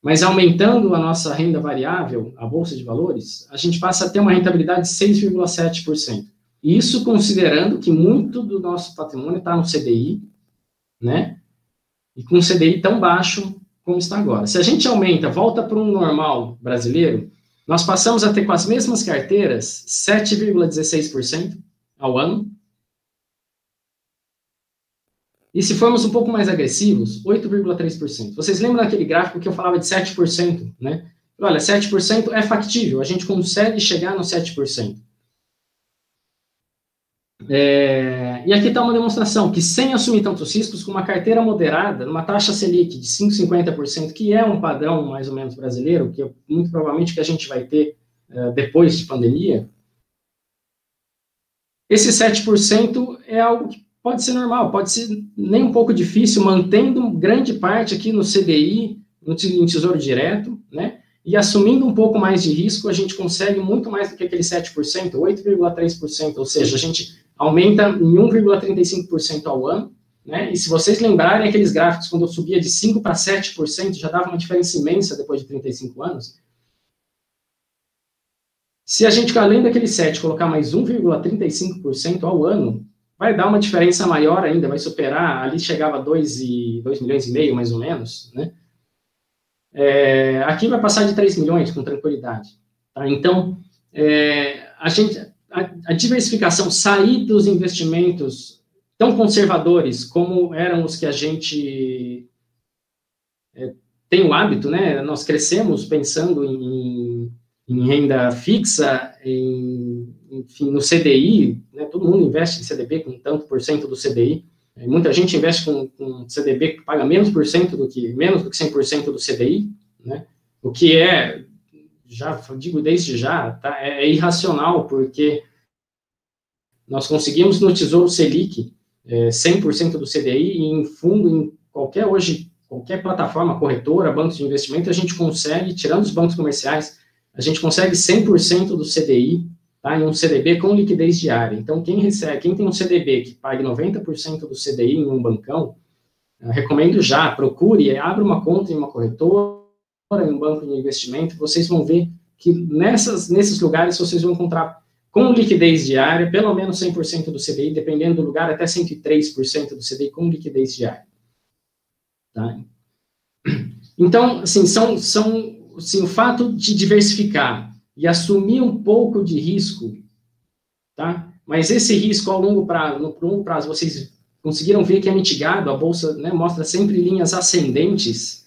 mas aumentando a nossa renda variável, a Bolsa de Valores, a gente passa a ter uma rentabilidade de 6,7%. Isso considerando que muito do nosso patrimônio está no CDI, né? E com um CDI tão baixo como está agora. Se a gente aumenta, volta para um normal brasileiro, nós passamos a ter com as mesmas carteiras 7,16% ao ano. E se formos um pouco mais agressivos, 8,3%. Vocês lembram daquele gráfico que eu falava de 7%, né? Olha, 7% é factível, a gente consegue chegar no 7%. E aqui está uma demonstração que, sem assumir tantos riscos, com uma carteira moderada, numa taxa Selic de 5,50%, que é um padrão mais ou menos brasileiro, que é muito provavelmente que a gente vai ter depois de pandemia, esse 7% é algo que pode ser normal, pode ser nem um pouco difícil, mantendo grande parte aqui no CDI, no Tesouro Direto, né? E assumindo um pouco mais de risco, a gente consegue muito mais do que aquele 7%, 8,3%, ou seja, a gente aumenta em 1,35% ao ano, né? E se vocês lembrarem aqueles gráficos, quando eu subia de 5% para 7%, já dava uma diferença imensa depois de 35 anos. Se a gente, além daquele 7%, colocar mais 1,35% ao ano, vai dar uma diferença maior ainda, vai superar, ali chegava a 2,5 milhões, mais ou menos, né? Aqui vai passar de 3 milhões com tranquilidade. Tá? Então, a diversificação, sair dos investimentos tão conservadores como eram os que a gente tem o hábito, né? Nós crescemos pensando em renda fixa, enfim, no CDI, né? Todo mundo investe em CDB com tanto por cento do CDI. Muita gente investe com CDB que paga menos do que 100% do CDI, né? O que já digo desde já, tá? É irracional, porque nós conseguimos no Tesouro Selic 100% do CDI, e em fundo, em qualquer plataforma, corretora, bancos de investimento, a gente consegue, tirando os bancos comerciais, a gente consegue 100% do CDI, tá, em um CDB com liquidez diária. Então, quem tem um CDB que pague 90% do CDI em um bancão, recomendo já, procure, abra uma conta em uma corretora, em um banco de investimento, vocês vão ver que nesses lugares vocês vão encontrar com liquidez diária, pelo menos 100% do CDI, dependendo do lugar, até 103% do CDI com liquidez diária. Tá? Então, assim, assim, o fato de diversificar e assumir um pouco de risco, tá? Mas esse risco no longo prazo, vocês conseguiram ver que é mitigado, a Bolsa, né, mostra sempre linhas ascendentes,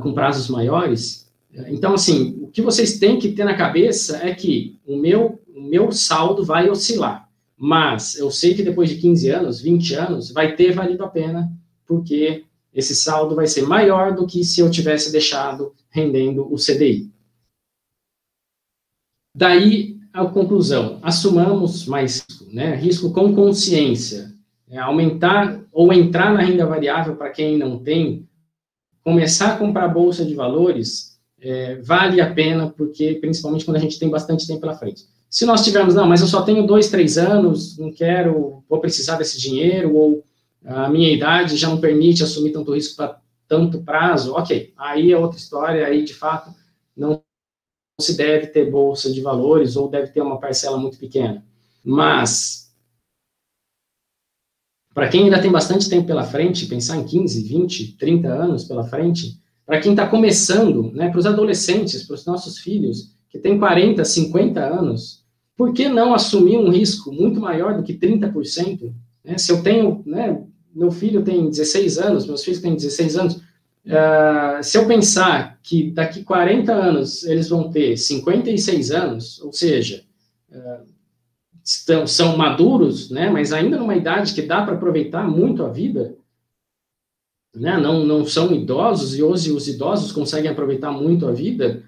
com prazos maiores. Então, assim, o que vocês têm que ter na cabeça é que o meu saldo vai oscilar, mas eu sei que depois de 15 anos, 20 anos, vai ter valido a pena, porque esse saldo vai ser maior do que se eu tivesse deixado rendendo o CDI. Daí, a conclusão, assumamos mais risco, né? Risco com consciência, aumentar ou entrar na renda variável para quem não tem, começar a comprar bolsa de valores vale a pena, porque principalmente quando a gente tem bastante tempo pela frente. Se nós tivermos, não, mas eu só tenho 2, 3 anos, não quero, vou precisar desse dinheiro, ou a minha idade já não permite assumir tanto risco para tanto prazo, ok, aí é outra história, aí de fato não se deve ter bolsa de valores, ou deve ter uma parcela muito pequena. Mas, para quem ainda tem bastante tempo pela frente, pensar em 15, 20, 30 anos pela frente, para quem está começando, né, para os adolescentes, para os nossos filhos, que têm 40, 50 anos, por que não assumir um risco muito maior do que 30%? Né? Se eu tenho, né, meu filho tem 16 anos, meus filhos têm 16 anos, se eu pensar que daqui 40 anos eles vão ter 56 anos, ou seja, são maduros, né, mas ainda numa idade que dá para aproveitar muito a vida, né, não são idosos, e hoje os idosos conseguem aproveitar muito a vida,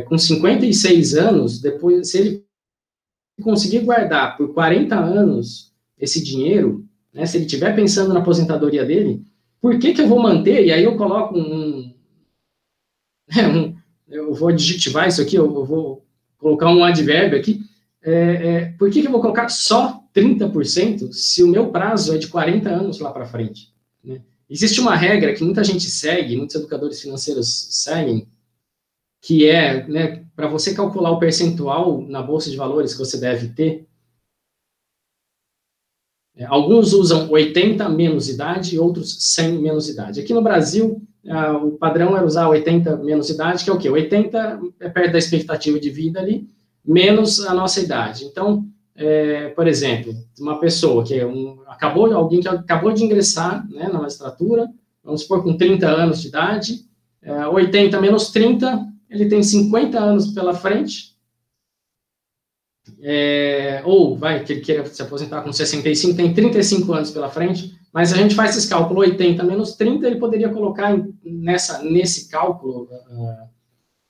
com 56 anos, depois, se ele conseguir guardar por 40 anos esse dinheiro, né, se ele estiver pensando na aposentadoria dele, por que eu vou manter, e aí eu coloco eu vou adjetivar isso aqui, eu vou colocar um advérbio aqui, por que eu vou colocar só 30% se o meu prazo é de 40 anos lá para frente? Né? Existe uma regra que muita gente segue, muitos educadores financeiros seguem, que é, né, para você calcular o percentual na bolsa de valores que você deve ter, alguns usam 80 menos idade e outros 100 menos idade. Aqui no Brasil, o padrão é usar 80 menos idade, que é o quê? 80 é perto da expectativa de vida ali, menos a nossa idade. Então, por exemplo, uma pessoa que alguém que acabou de ingressar, né, na magistratura, vamos supor com 30 anos de idade, 80 menos 30, ele tem 50 anos pela frente, ou que ele queira se aposentar com 65, tem 35 anos pela frente, mas a gente faz esse cálculo, 80 menos 30, ele poderia colocar nesse cálculo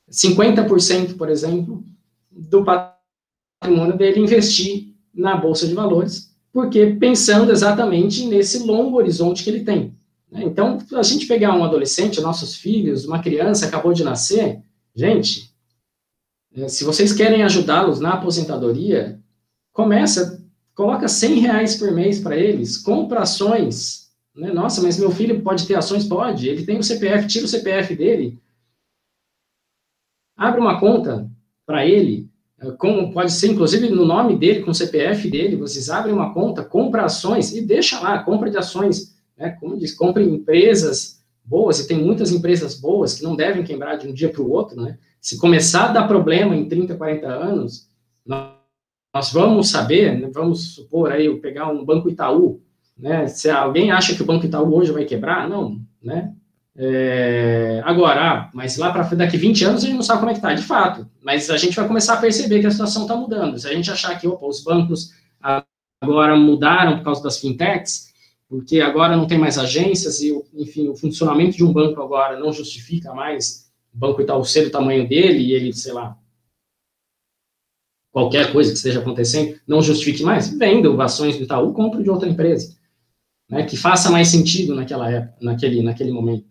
50%, por exemplo, do patrimônio dele investir na Bolsa de Valores, porque pensando exatamente nesse longo horizonte que ele tem. Então, a gente pegar um adolescente, nossos filhos, uma criança acabou de nascer, gente, se vocês querem ajudá-los na aposentadoria, coloca R$100 por mês para eles, compra ações, né? Nossa, mas meu filho pode ter ações? Pode, ele tem o CPF, tira o CPF dele, abre uma conta para ele, como pode ser, inclusive, no nome dele, com o CPF dele, vocês abrem uma conta, compra ações e deixa lá, compra de ações, né? Como diz, compra em empresas boas, e tem muitas empresas boas que não devem quebrar de um dia para o outro, né? Se começar a dar problema em 30, 40 anos, nós vamos saber, né? Vamos supor aí, eu pegar um Banco Itaú, né? Se alguém acha que o Banco Itaú hoje vai quebrar, não, né? Agora, mas lá para daqui 20 anos a gente não sabe como é que está, de fato, mas a gente vai começar a perceber que a situação está mudando. Se a gente achar que os bancos agora mudaram por causa das fintechs, porque agora não tem mais agências e, enfim, o funcionamento de um banco agora não justifica mais o Banco Itaú ser o tamanho dele e ele, sei lá, qualquer coisa que esteja acontecendo, não justifique mais, venda ações do Itaú, compre de outra empresa, né, que faça mais sentido naquela época, naquele momento.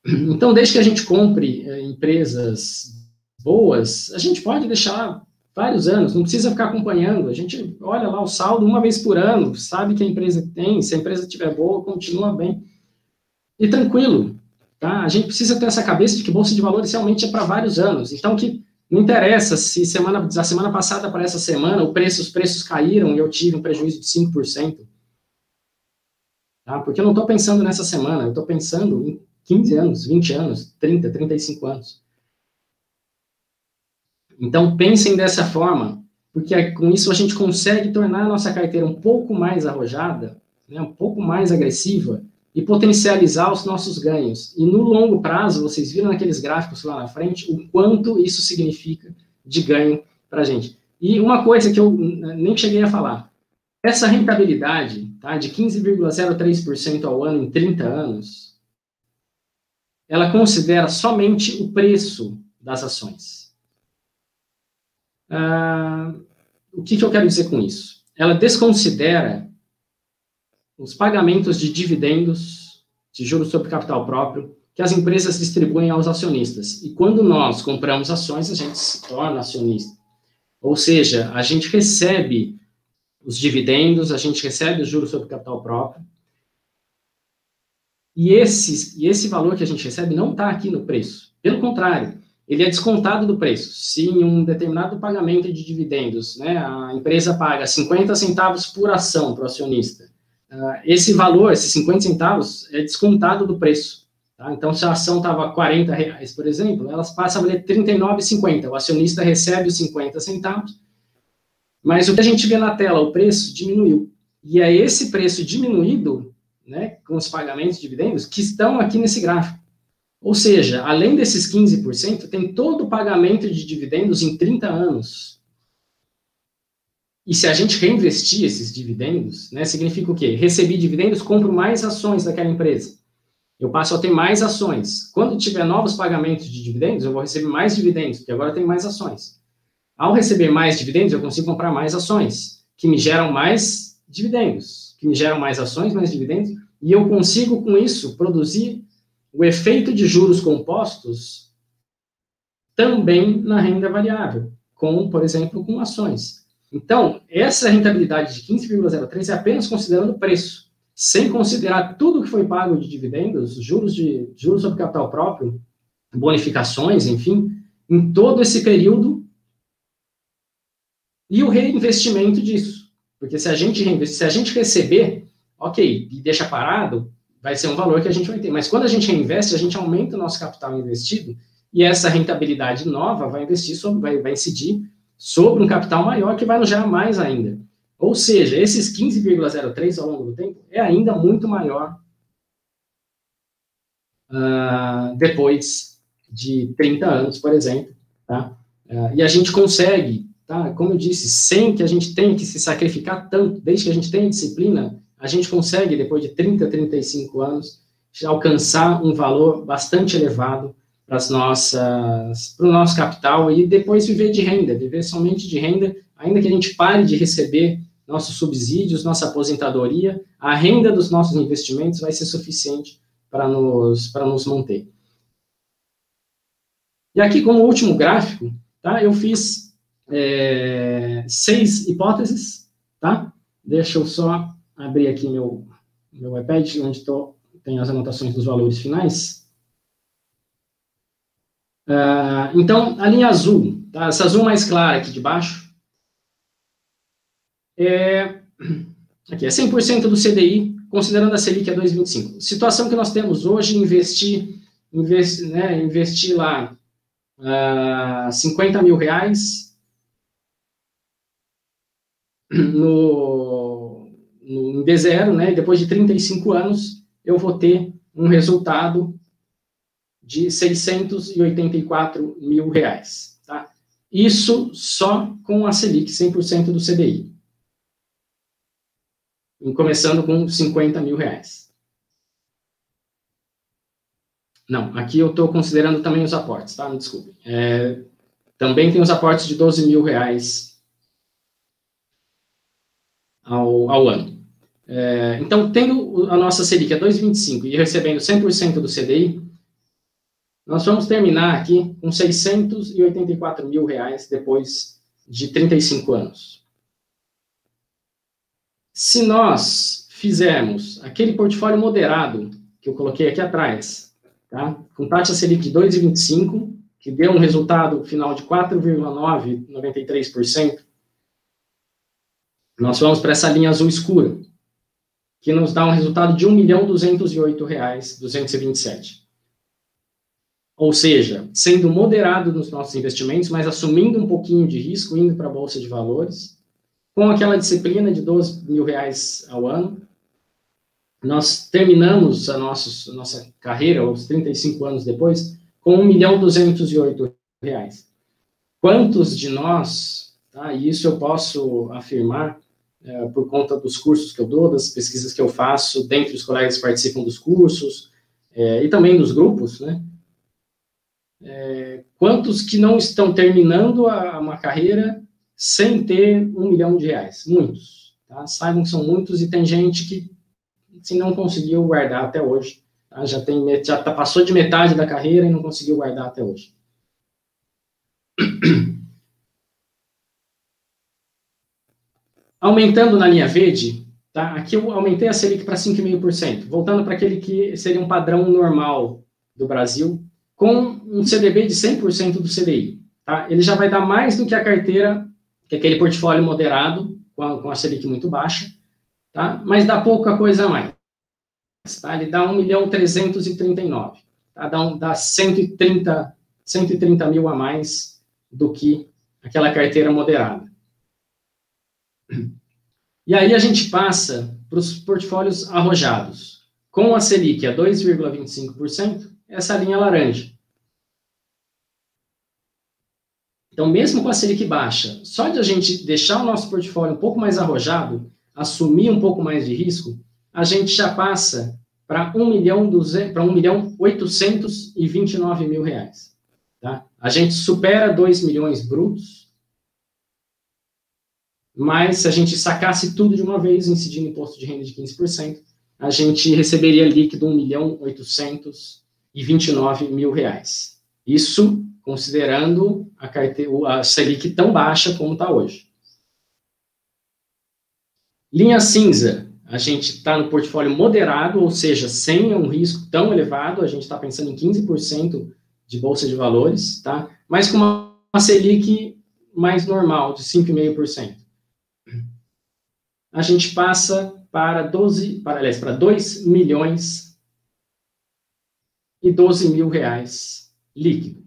Então, desde que a gente compre empresas boas, a gente pode deixar vários anos, não precisa ficar acompanhando, a gente olha lá o saldo uma vez por ano, sabe que a empresa tem, se a empresa estiver boa, continua bem, e tranquilo, tá? A gente precisa ter essa cabeça de que Bolsa de Valores realmente é para vários anos, então que não interessa se a semana passada para essa semana os preços caíram e eu tive um prejuízo de 5%, tá? Porque eu não estou pensando nessa semana, eu estou pensando em 15 anos, 20 anos, 30, 35 anos. Então, pensem dessa forma, porque com isso a gente consegue tornar a nossa carteira um pouco mais arrojada, né, um pouco mais agressiva, e potencializar os nossos ganhos. E no longo prazo, vocês viram naqueles gráficos lá na frente, o quanto isso significa de ganho para a gente. E uma coisa que eu nem cheguei a falar, essa rentabilidade, tá, de 15,03% ao ano em 30 anos, ela considera somente o preço das ações. O que eu quero dizer com isso? Ela desconsidera os pagamentos de dividendos, de juros sobre capital próprio, que as empresas distribuem aos acionistas. E quando nós compramos ações, a gente se torna acionista. Ou seja, a gente recebe os dividendos, a gente recebe os juros sobre capital próprio. E esse valor que a gente recebe não está aqui no preço. Pelo contrário, ele é descontado do preço. Se em um determinado pagamento de dividendos, né, a empresa paga 50 centavos por ação para o acionista, esse valor, esses 50 centavos, é descontado do preço. Tá? Então, se a ação estava R$40, por exemplo, elas passam a valer R$39,50. O acionista recebe os 50 centavos, mas o que a gente vê na tela, o preço diminuiu. E é esse preço diminuído, né, com os pagamentos de dividendos, que estão aqui nesse gráfico. Ou seja, além desses 15%, tem todo o pagamento de dividendos em 30 anos. E se a gente reinvestir esses dividendos, né, significa o quê? Recebi dividendos, compro mais ações daquela empresa. Eu passo a ter mais ações. Quando tiver novos pagamentos de dividendos, eu vou receber mais dividendos, porque agora eu tenho mais ações. Ao receber mais dividendos, eu consigo comprar mais ações, que me geram mais dividendos, que me geram mais ações, mais dividendos, e eu consigo, com isso, produzir o efeito de juros compostos também na renda variável, com, por exemplo, com ações. Então, essa rentabilidade de 15,03 é apenas considerando o preço, sem considerar tudo que foi pago de dividendos, juros sobre capital próprio, bonificações, enfim, em todo esse período, e o reinvestimento disso. Porque se a gente receber, ok, e deixa parado, vai ser um valor que a gente vai ter. Mas quando a gente reinveste, a gente aumenta o nosso capital investido, e essa rentabilidade nova vai incidir sobre um capital maior que vai nos gerar mais ainda. Ou seja, esses 15,03 ao longo do tempo é ainda muito maior depois de 30 anos, por exemplo. Tá? E a gente consegue, tá? Como eu disse, sem que a gente tenha que se sacrificar tanto, desde que a gente tenha disciplina, a gente consegue, depois de 30, 35 anos, alcançar um valor bastante elevado para o nosso capital e depois viver somente de renda, ainda que a gente pare de receber nossos subsídios, nossa aposentadoria, a renda dos nossos investimentos vai ser suficiente para nos manter. E aqui, como último gráfico, tá, eu fiz 6 hipóteses, tá? Deixa eu só abrir aqui meu iPad, onde tem as anotações dos valores finais. Então, a linha azul, tá? Essa azul mais clara aqui de baixo, aqui é 100% do CDI, considerando a Selic a 2,25. Situação que nós temos hoje, investir lá R$50 mil no D0, né, e depois de 35 anos, eu vou ter um resultado de R$684 mil. Tá? Isso só com a Selic, 100% do CDI. Começando com R$50 mil. Não, aqui eu estou considerando também os aportes, tá? Me desculpem. Também tem os aportes de R$12 mil ao ano. Então, tendo a nossa Selic a 2,25 e recebendo 100% do CDI, nós vamos terminar aqui com R$684 mil depois de 35 anos. Se nós fizermos aquele portfólio moderado que eu coloquei aqui atrás, tá? Com taxa Selic de 2,25, que deu um resultado final de 4,993%, nós vamos para essa linha azul escura, que nos dá um resultado de R$1.208.227. Ou seja, sendo moderado nos nossos investimentos, mas assumindo um pouquinho de risco, indo para a Bolsa de Valores, com aquela disciplina de R$12 mil ao ano, nós terminamos a nossa carreira, aos 35 anos depois, com R$1.208. Quantos de nós, tá, e isso eu posso afirmar por conta dos cursos que eu dou, das pesquisas que eu faço, dentre os colegas que participam dos cursos, e também dos grupos, né? Quantos que não estão terminando uma carreira sem ter R$1 milhão? Muitos. Tá? Saibam que são muitos e tem gente que se não conseguiu guardar até hoje Tá? Já passou de metade da carreira e não conseguiu guardar até hoje. Aumentando na linha verde, tá? Aqui eu aumentei a Selic para 5,5%, voltando para aquele que seria um padrão normal do Brasil, com um CDB de 100% do CDI. Tá? Ele já vai dar mais do que a carteira, que é aquele portfólio moderado, com a Selic muito baixa, tá? Mas dá pouca coisa a mais. Tá? Ele dá 1.339.000, tá? Dá 130 mil a mais do que aquela carteira moderada. E aí a gente passa para os portfólios arrojados. Com a Selic a 2,25%, essa linha laranja. Então, mesmo com a Selic baixa, só de a gente deixar o nosso portfólio um pouco mais arrojado, assumir um pouco mais de risco, a gente já passa para 1.829.000 reais. Tá? A gente supera 2 milhões brutos, mas se a gente sacasse tudo de uma vez, incidindo imposto de renda de 15%, a gente receberia líquido 1.829.000 reais. Isso considerando a Selic tão baixa como está hoje. Linha cinza, a gente está no portfólio moderado, ou seja, sem um risco tão elevado, a gente está pensando em 15% de bolsa de valores, tá? Mas com uma Selic mais normal, de 5,5%. A gente passa para 2 milhões e 12 mil reais líquido.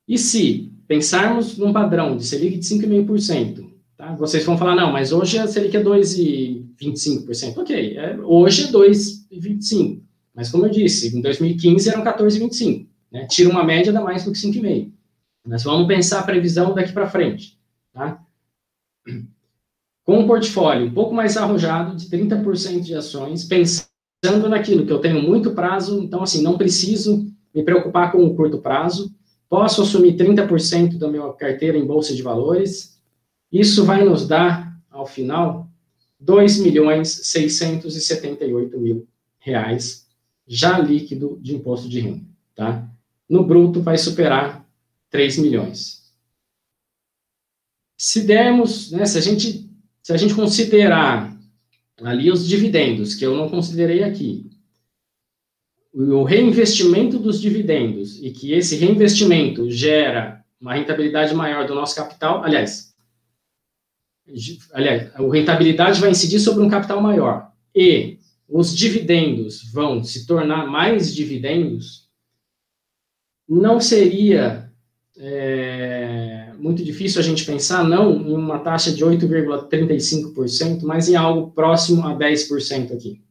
E se pensarmos num padrão de Selic de 5,5%, tá? Vocês vão falar, não, mas hoje a Selic é 2,25%. Ok, hoje é 2,25%. Mas como eu disse, em 2015 eram 14,25%. Né? Tira uma média, dá mais do que 5,5%. Mas vamos pensar a previsão daqui para frente. Tá? Com um portfólio um pouco mais arrojado, de 30% de ações, pensando naquilo que eu tenho muito prazo, então, assim, não preciso me preocupar com o curto prazo, posso assumir 30% da minha carteira em bolsa de valores, isso vai nos dar, ao final, 2.678.000 reais, já líquido de imposto de renda. Tá? No bruto, vai superar 3 milhões. Se dermos, né, se a gente considerar ali os dividendos, que eu não considerei aqui, o reinvestimento dos dividendos, e que esse reinvestimento gera uma rentabilidade maior do nosso capital, aliás, a rentabilidade vai incidir sobre um capital maior, e os dividendos vão se tornar mais dividendos, não seria muito difícil a gente pensar, não em uma taxa de 8,35%, mas em algo próximo a 10% aqui.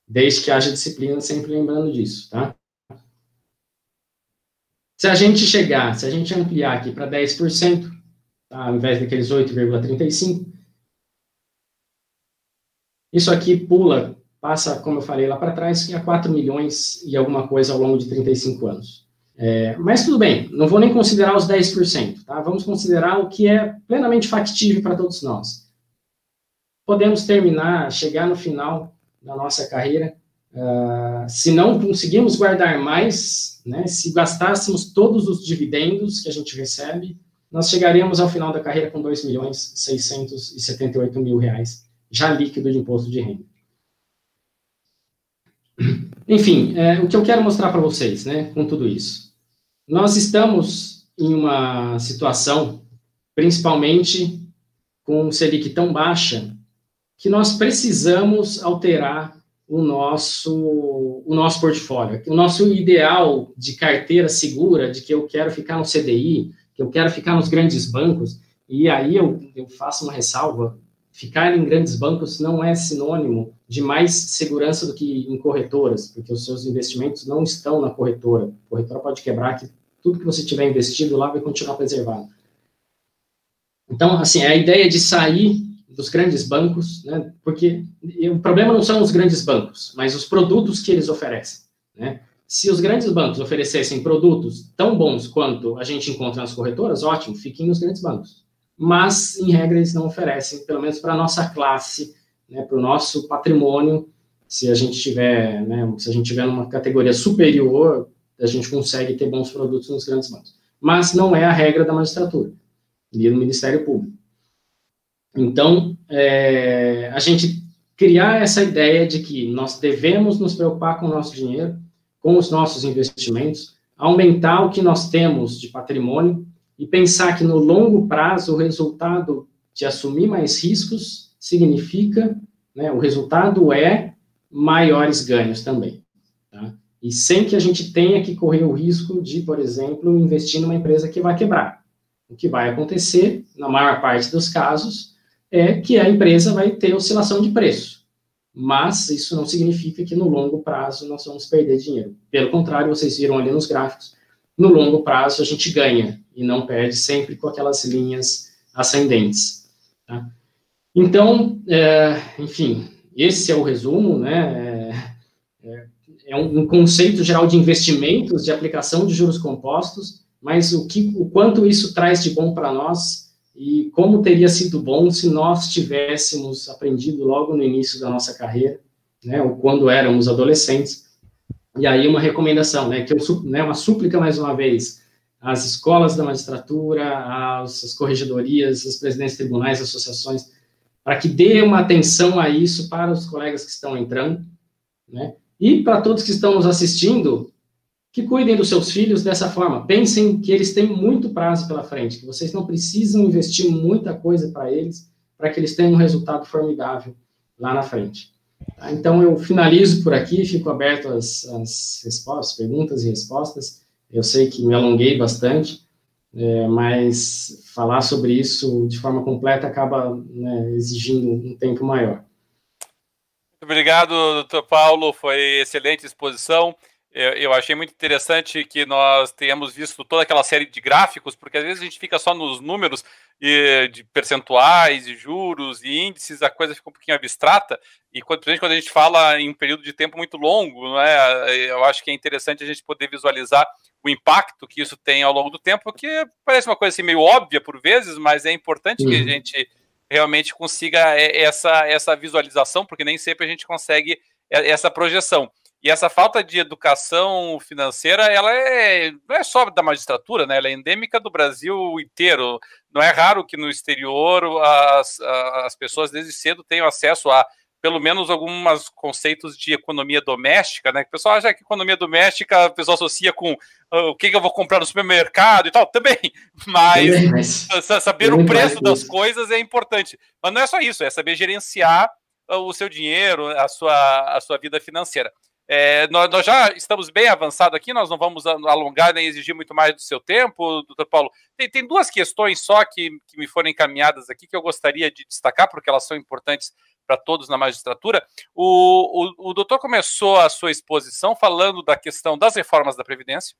Desde que haja disciplina, sempre lembrando disso, tá? Se a gente ampliar aqui para 10%, tá, ao invés daqueles 8,35%, isso aqui passa, como eu falei lá para trás, a 4 milhões e alguma coisa ao longo de 35 anos. Mas tudo bem, não vou nem considerar os 10%, tá? Vamos considerar o que é plenamente factível para todos nós. Podemos chegar no final da nossa carreira, se não conseguirmos guardar mais, né, se gastássemos todos os dividendos que a gente recebe, nós chegaríamos ao final da carreira com 2.678.000 reais, já líquido de imposto de renda. Enfim, o que eu quero mostrar para vocês, né, com tudo isso. Nós estamos em uma situação, principalmente com Selic tão baixa, que nós precisamos alterar o nosso portfólio. O nosso ideal de carteira segura, de que eu quero ficar no CDI, que eu quero ficar nos grandes bancos, e aí eu faço uma ressalva, ficar em grandes bancos não é sinônimo de mais segurança do que em corretoras, porque os seus investimentos não estão na corretora. A corretora pode quebrar, que tudo que você tiver investido lá vai continuar preservado. Então, assim, a ideia de sair dos grandes bancos, né, porque o problema não são os grandes bancos, mas os produtos que eles oferecem, né? Se os grandes bancos oferecessem produtos tão bons quanto a gente encontra nas corretoras, ótimo, fiquem nos grandes bancos. Mas, em regra, eles não oferecem, pelo menos para a nossa classe né, para o nosso patrimônio. Se a gente tiver, né, se a gente tiver numa categoria superior, a gente consegue ter bons produtos nos grandes bancos. Mas não é a regra da magistratura e do Ministério Público. Então, a gente criar essa ideia de que nós devemos nos preocupar com o nosso dinheiro, com os nossos investimentos, aumentar o que nós temos de patrimônio e pensar que no longo prazo o resultado de assumir mais riscos significa, né, o resultado é maiores ganhos também, tá? E sem que a gente tenha que correr o risco de, por exemplo, investir numa empresa que vai quebrar. O que vai acontecer, na maior parte dos casos, é que a empresa vai ter oscilação de preço. Mas isso não significa que no longo prazo nós vamos perder dinheiro. Pelo contrário, vocês viram ali nos gráficos, no longo prazo a gente ganha e não perde, sempre com aquelas linhas ascendentes, tá? Então, enfim, esse é o resumo, né? É um conceito geral de investimentos, de aplicação de juros compostos, mas o quanto isso traz de bom para nós e como teria sido bom se nós tivéssemos aprendido logo no início da nossa carreira, né, ou quando éramos adolescentes. E aí uma recomendação, né, uma súplica mais uma vez às escolas da magistratura, às corregedorias, aos presidentes de tribunais, associações, para que dê uma atenção a isso para os colegas que estão entrando, né, e para todos que estão nos assistindo, que cuidem dos seus filhos dessa forma. Pensem que eles têm muito prazo pela frente, que vocês não precisam investir muita coisa para eles, para que eles tenham um resultado formidável lá na frente. Tá? Então, eu finalizo por aqui, fico aberto às respostas, perguntas e respostas. Eu sei que me alonguei bastante, mas falar sobre isso de forma completa acaba, né, exigindo um tempo maior. Obrigado, doutor Paulo, foi excelente exposição. Eu achei muito interessante que nós tenhamos visto toda aquela série de gráficos, porque às vezes a gente fica só nos números de percentuais, de juros e índices, a coisa fica um pouquinho abstrata, e principalmente quando a gente fala em um período de tempo muito longo, não é? Eu acho que é interessante a gente poder visualizar o impacto que isso tem ao longo do tempo, porque parece uma coisa assim meio óbvia por vezes, mas é importante que a gente realmente consiga essa visualização, porque nem sempre a gente consegue essa projeção. E essa falta de educação financeira, ela não é só da magistratura, né? Ela é endêmica do Brasil inteiro. Não é raro que no exterior as pessoas desde cedo tenham acesso a pelo menos alguns conceitos de economia doméstica, né? O pessoal acha que economia doméstica, o pessoal associa com o que eu vou comprar no supermercado e tal, também. Mas saber o preço das coisas é importante. Mas não é só isso, é saber gerenciar o seu dinheiro, a sua vida financeira. Nós já estamos bem avançados aqui, nós não vamos alongar nem exigir muito mais do seu tempo, doutor Paulo. Tem duas questões só que me foram encaminhadas aqui que eu gostaria de destacar, porque elas são importantes para todos na magistratura. O doutor começou a sua exposição falando da questão das reformas da Previdência.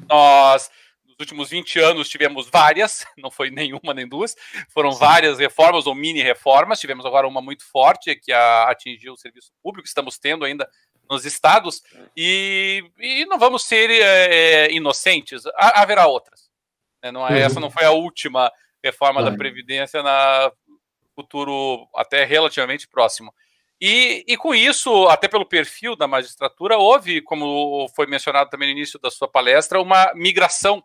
Nós, nos últimos 20 anos, tivemos várias, não foi nenhuma nem duas, foram várias reformas ou mini-reformas, tivemos agora uma muito forte que atingiu o serviço público, estamos tendo ainda nos estados, e não vamos ser inocentes, haverá outras. Né? Essa não foi a última reforma da Previdência na futuro até relativamente próximo. E com isso, até pelo perfil da magistratura, houve, como foi mencionado também no início da sua palestra, uma migração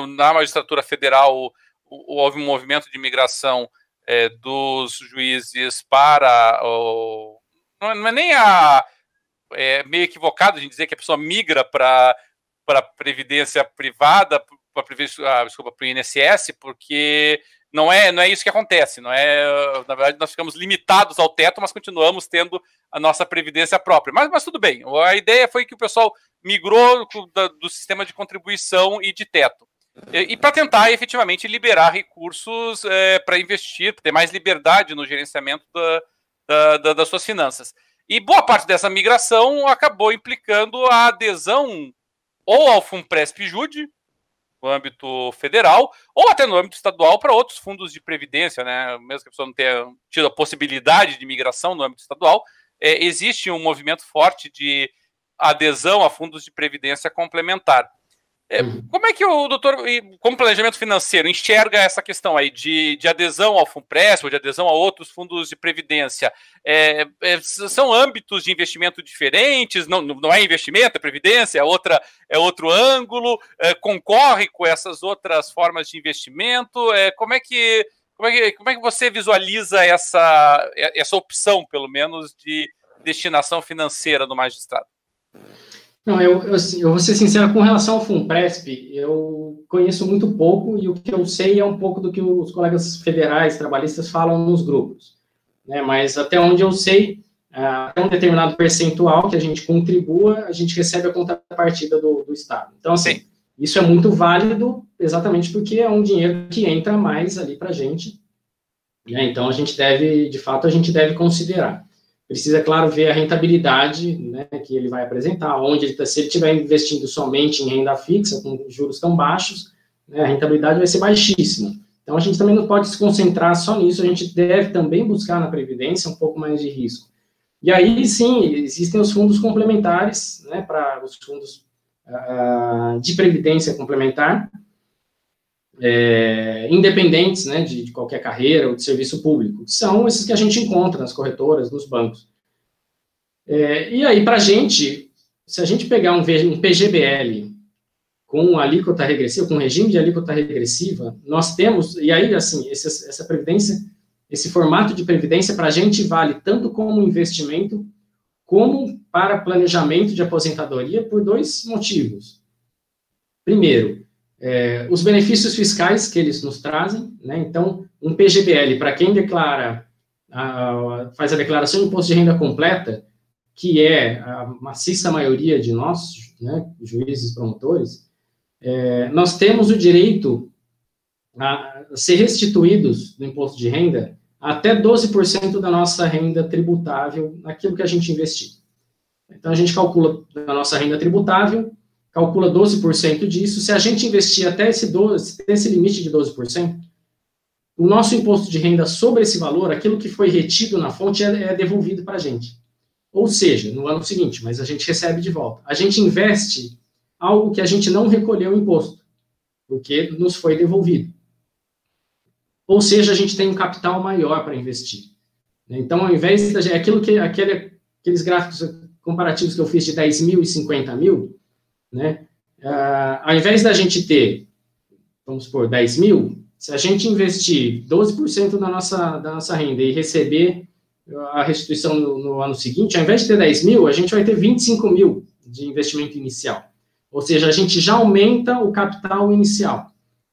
na magistratura federal. Houve um movimento de migração dos juízes para não é nem meio equivocado de dizer que a pessoa migra para a previdência privada, para o INSS, porque não é isso que acontece. Não é, na verdade, nós ficamos limitados ao teto, mas continuamos tendo a nossa previdência própria. Mas tudo bem. A ideia foi que o pessoal migrou do sistema de contribuição e de teto. E para tentar efetivamente liberar recursos para investir, ter mais liberdade no gerenciamento das suas finanças. E boa parte dessa migração acabou implicando a adesão ou ao Funpresp-Jude, no âmbito federal, ou até no âmbito estadual para outros fundos de previdência, né? Mesmo que a pessoa não tenha tido a possibilidade de migração no âmbito estadual, existe um movimento forte de adesão a fundos de previdência complementar. Como é que o doutor, como planejamento financeiro, enxerga essa questão aí de adesão ao FUNPRESP ou de adesão a outros fundos de previdência? São âmbitos de investimento diferentes? Não é investimento, é previdência, é outro ângulo? Concorre com essas outras formas de investimento? Como é que você visualiza essa opção, pelo menos, de destinação financeira do magistrado? Não, eu vou ser sincero, com relação ao FUNPRESP, eu conheço muito pouco, e o que eu sei é um pouco do que os colegas federais, trabalhistas, falam nos grupos, né? Mas até onde eu sei, até um determinado percentual que a gente contribua, a gente recebe a contrapartida do Estado. Então, assim, isso é muito válido, exatamente porque é um dinheiro que entra mais ali para a gente, né? Então, a gente deve, de fato, considerar. Precisa, claro, ver a rentabilidade, né, que ele vai apresentar, onde ele está. Se ele estiver investindo somente em renda fixa, com juros tão baixos, né, a rentabilidade vai ser baixíssima. Então, a gente também não pode se concentrar só nisso, a gente deve também buscar na Previdência um pouco mais de risco. E aí, sim, existem os fundos complementares, né, para os fundos de Previdência complementar, independentes, né, de qualquer carreira ou de serviço público, são esses que a gente encontra nas corretoras, nos bancos. E aí, para a gente, se a gente pegar um PGBL com alíquota regressiva, com regime de alíquota regressiva, nós temos, e aí, assim, essa previdência, esse formato de previdência para a gente vale tanto como investimento, como para planejamento de aposentadoria, por dois motivos. Primeiro, os benefícios fiscais que eles nos trazem, né? Então, um PGBL, para quem declara, faz a declaração de imposto de renda completa, que é a maciça maioria de nós, né, juízes, promotores, nós temos o direito a ser restituídos do imposto de renda até 12% da nossa renda tributável naquilo que a gente investir. Então, a gente calcula a nossa renda tributável, calcula 12% disso. Se a gente investir até esse limite de 12%, o nosso imposto de renda sobre esse valor, aquilo que foi retido na fonte, é devolvido para a gente. Ou seja, no ano seguinte, mas a gente recebe de volta. A gente investe algo que a gente não recolheu o imposto, porque nos foi devolvido. Ou seja, a gente tem um capital maior para investir. Então, ao invés de aqueles gráficos comparativos que eu fiz de 10 mil e 50 mil, né, ao invés da gente ter, vamos supor, 10 mil, se a gente investir 12% da nossa renda e receber a restituição no ano seguinte, ao invés de ter 10 mil, a gente vai ter 25 mil de investimento inicial. Ou seja, a gente já aumenta o capital inicial.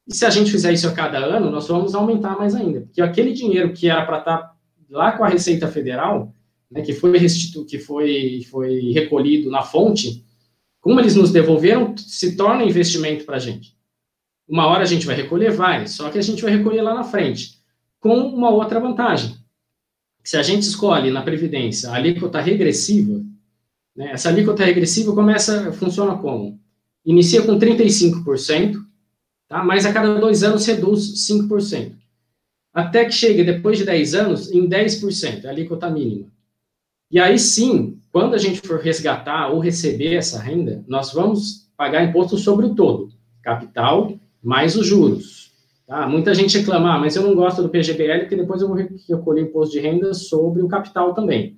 E se a gente fizer isso a cada ano, nós vamos aumentar mais ainda. Porque aquele dinheiro que era para estar lá com a Receita Federal, né, que foi recolhido na fonte, como eles nos devolveram, se torna investimento para a gente. Uma hora a gente vai recolher, só que a gente vai recolher lá na frente, com uma outra vantagem. Se a gente escolhe na Previdência a alíquota regressiva, né, essa alíquota regressiva funciona como? Inicia com 35%, tá? Mas a cada 2 anos reduz 5%. Até que chegue, depois de 10 anos, em 10%, a alíquota mínima. E aí sim, quando a gente for resgatar ou receber essa renda, nós vamos pagar imposto sobre o todo, capital mais os juros. Tá? Muita gente reclama, mas eu não gosto do PGBL, porque depois eu vou recolher imposto de renda sobre o capital também.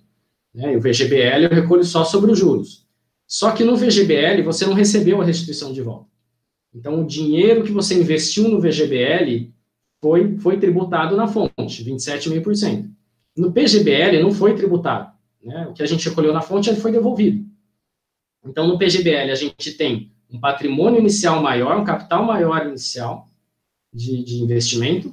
Né? E o VGBL eu recolho só sobre os juros. Só que no VGBL você não recebeu a restituição de volta. Então, o dinheiro que você investiu no VGBL foi tributado na fonte, 27,5%. No PGBL não foi tributado. Né? O que a gente recolheu na fonte foi devolvido. Então, no PGBL, a gente tem um patrimônio inicial maior, um capital maior inicial de investimento,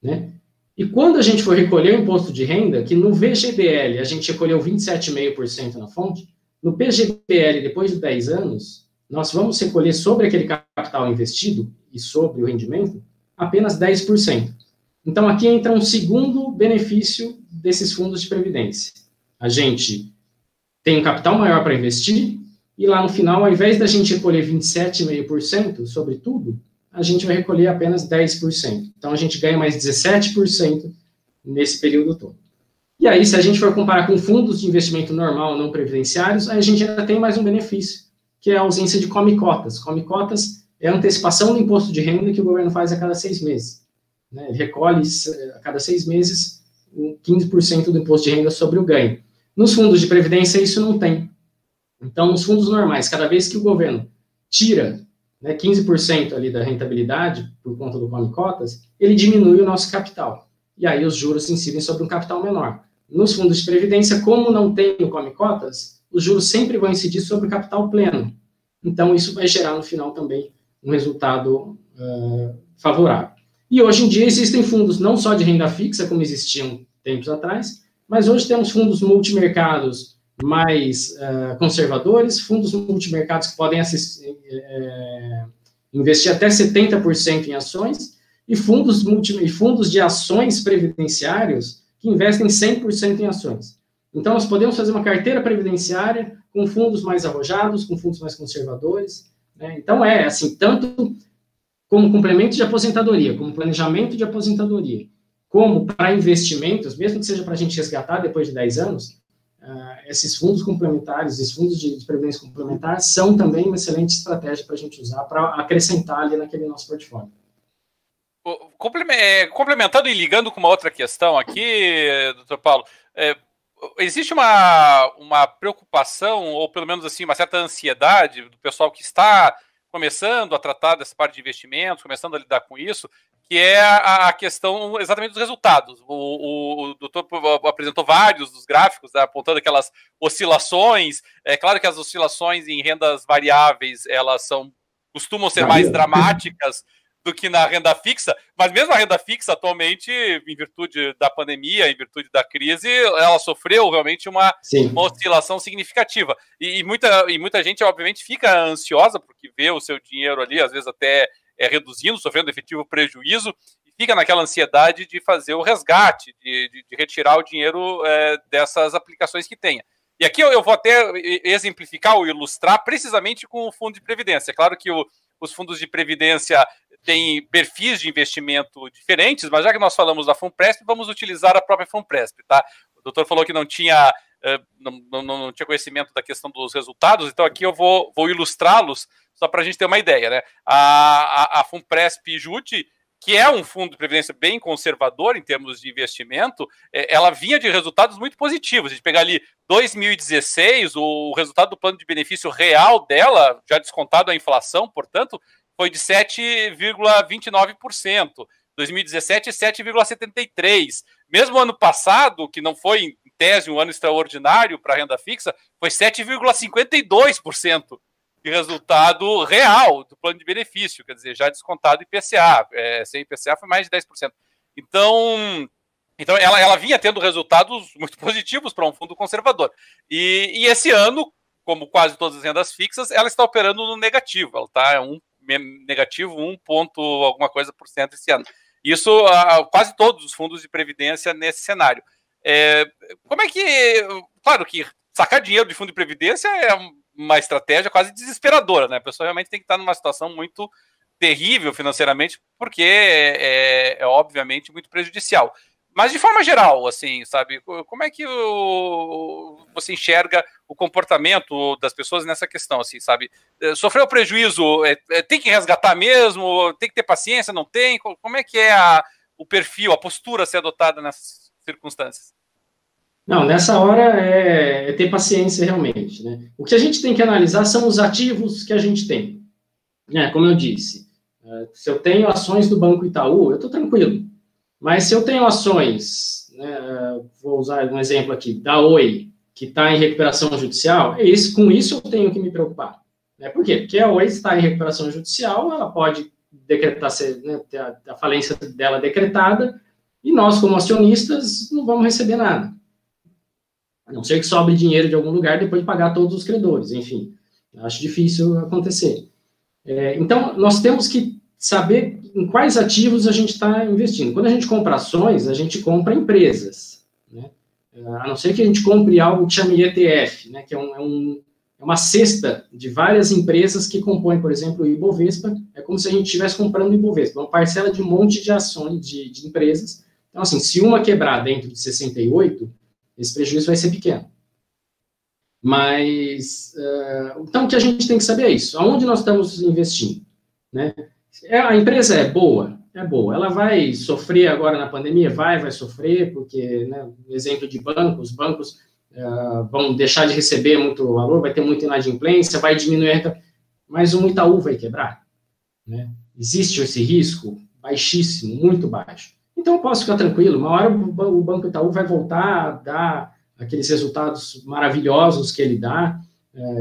né? E quando a gente for recolher o imposto de renda, que no VGBL a gente recolheu 27,5% na fonte, no PGBL, depois de 10 anos, nós vamos recolher sobre aquele capital investido e sobre o rendimento apenas 10%. Então, aqui entra um segundo benefício desses fundos de previdência. A gente tem um capital maior para investir e lá no final, ao invés da gente recolher 27,5% sobre tudo, a gente vai recolher apenas 10%. Então, a gente ganha mais 17% nesse período todo. E aí, se a gente for comparar com fundos de investimento normal, não previdenciários, aí a gente ainda tem mais um benefício, que é a ausência de come-cotas. Come-cotas é a antecipação do imposto de renda que o governo faz a cada 6 meses. Né? Ele recolhe a cada 6 meses 15% do imposto de renda sobre o ganho. Nos fundos de previdência, isso não tem. Então, nos fundos normais, cada vez que o governo tira, né, 15% ali da rentabilidade por conta do Come Cotas, ele diminui o nosso capital. E aí os juros incidem sobre um capital menor. Nos fundos de previdência, como não tem o Come Cotas, os juros sempre vão incidir sobre o capital pleno. Então, isso vai gerar, no final, também um resultado favorável. E hoje em dia existem fundos não só de renda fixa, como existiam tempos atrás, mas hoje temos fundos multimercados mais conservadores, fundos multimercados que podem investir até 70% em ações, e fundos de ações previdenciários que investem 100% em ações. Então, nós podemos fazer uma carteira previdenciária com fundos mais arrojados, com fundos mais conservadores. Né? Então, assim, tanto como complemento de aposentadoria, como planejamento de aposentadoria, como para investimentos, mesmo que seja para a gente resgatar depois de 10 anos, esses fundos complementares, esses fundos de previdência complementar são também uma excelente estratégia para a gente usar para acrescentar ali naquele nosso portfólio. Complementando e ligando com uma outra questão aqui, doutor Paulo, existe uma preocupação, ou pelo menos assim, uma certa ansiedade do pessoal que está começando a tratar dessa parte de investimentos, começando a lidar com isso, que é a questão exatamente dos resultados. O doutor apresentou vários dos gráficos, né, apontando aquelas oscilações. É claro que as oscilações em rendas variáveis, elas costumam ser mais dramáticas do que na renda fixa, mas mesmo a renda fixa atualmente, em virtude da pandemia, em virtude da crise, ela sofreu realmente uma oscilação significativa. E muita gente, obviamente, fica ansiosa porque vê o seu dinheiro ali, às vezes até reduzindo, sofrendo efetivo prejuízo, e fica naquela ansiedade de fazer o resgate, de retirar o dinheiro dessas aplicações que tenha. E aqui eu vou até exemplificar ou ilustrar precisamente com o fundo de previdência. É claro que os fundos de previdência têm perfis de investimento diferentes, mas já que nós falamos da Funpresp, vamos utilizar a própria Funpresp, tá? O doutor falou que não tinha conhecimento da questão dos resultados, então aqui eu vou ilustrá-los só para a gente ter uma ideia, né? A Funpresp Jute, que é um fundo de previdência bem conservador em termos de investimento, ela vinha de resultados muito positivos. A gente pegar ali 2016, o resultado do plano de benefício real dela, já descontado a inflação, portanto, foi de 7,29%. 2017, 7,73%. Mesmo ano passado, que não foi, em tese, um ano extraordinário para a renda fixa, foi 7,52% de resultado real do plano de benefício, quer dizer, já descontado IPCA. Sem IPCA foi mais de 10%. Então ela vinha tendo resultados muito positivos para um fundo conservador. E esse ano, como quase todas as rendas fixas, ela está operando no negativo. Ela está negativo 1 ponto alguma coisa por cento esse ano. Isso quase todos os fundos de previdência nesse cenário. Como é que... Claro que sacar dinheiro de fundo de previdência é uma estratégia quase desesperadora, né? A pessoa realmente tem que estar numa situação muito terrível financeiramente, porque é obviamente muito prejudicial. Mas de forma geral, assim, sabe, como é que você enxerga o comportamento das pessoas nessa questão, assim, sabe? Sofreu prejuízo, tem que resgatar mesmo, tem que ter paciência, não tem? Como é que é o perfil, a postura a ser adotada nessas circunstâncias? Não, nessa hora é ter paciência realmente, né? O que a gente tem que analisar são os ativos que a gente tem. Como eu disse, se eu tenho ações do Banco Itaú, eu estou tranquilo. Mas se eu tenho ações, vou usar um exemplo aqui, da Oi, que está em recuperação judicial, com isso eu tenho que me preocupar. Por quê? Porque a Oi está em recuperação judicial, ela pode decretar, ter a falência dela decretada, e nós, como acionistas, não vamos receber nada. A não ser que sobre dinheiro de algum lugar depois de pagar todos os credores, enfim. Acho difícil acontecer. Então, nós temos que saber em quais ativos a gente está investindo. Quando a gente compra ações, a gente compra empresas, né? A não ser que a gente compre algo que chama ETF, né? Que é uma cesta de várias empresas que compõem, por exemplo, o Ibovespa. É como se a gente estivesse comprando o Ibovespa, uma parcela de um monte de ações de empresas. Então, assim, se uma quebrar dentro de 68, esse prejuízo vai ser pequeno. Mas, então, o que a gente tem que saber é isso. Aonde nós estamos investindo? né? A empresa é boa, ela vai sofrer agora na pandemia, vai sofrer, porque, né, exemplo de bancos, os bancos vão deixar de receber muito valor, vai ter muita inadimplência, vai diminuir, mas o Itaú vai quebrar, né? Existe esse risco baixíssimo, muito baixo. Então, eu posso ficar tranquilo, uma hora o Banco Itaú vai voltar a dar aqueles resultados maravilhosos que ele dá,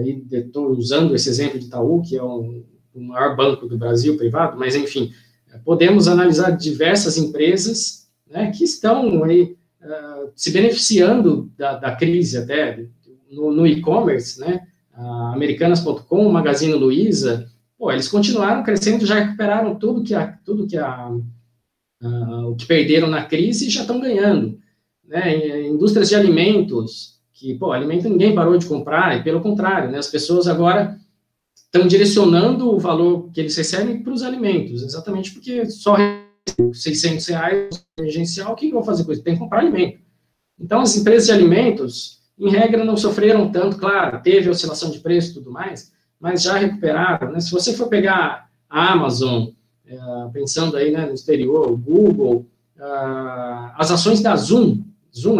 e estou usando esse exemplo de Itaú, que é o maior banco do Brasil privado, mas, enfim, podemos analisar diversas empresas, né, que estão aí, se beneficiando da crise até, no e-commerce, né, Americanas.com, Magazine Luiza, eles continuaram crescendo, já recuperaram tudo o que perderam na crise e já estão ganhando, né? Indústrias de alimentos, que, alimento ninguém parou de comprar, e pelo contrário, né, as pessoas agora estão direcionando o valor que eles recebem para os alimentos, exatamente porque só R$600 emergencial, o que eu vou fazer com isso? Tem que comprar alimento. Então, as empresas de alimentos, em regra, não sofreram tanto, claro, teve oscilação de preço e tudo mais, mas já recuperaram, né? Se você for pegar a Amazon, pensando aí, né, no exterior, o Google, as ações da Zoom,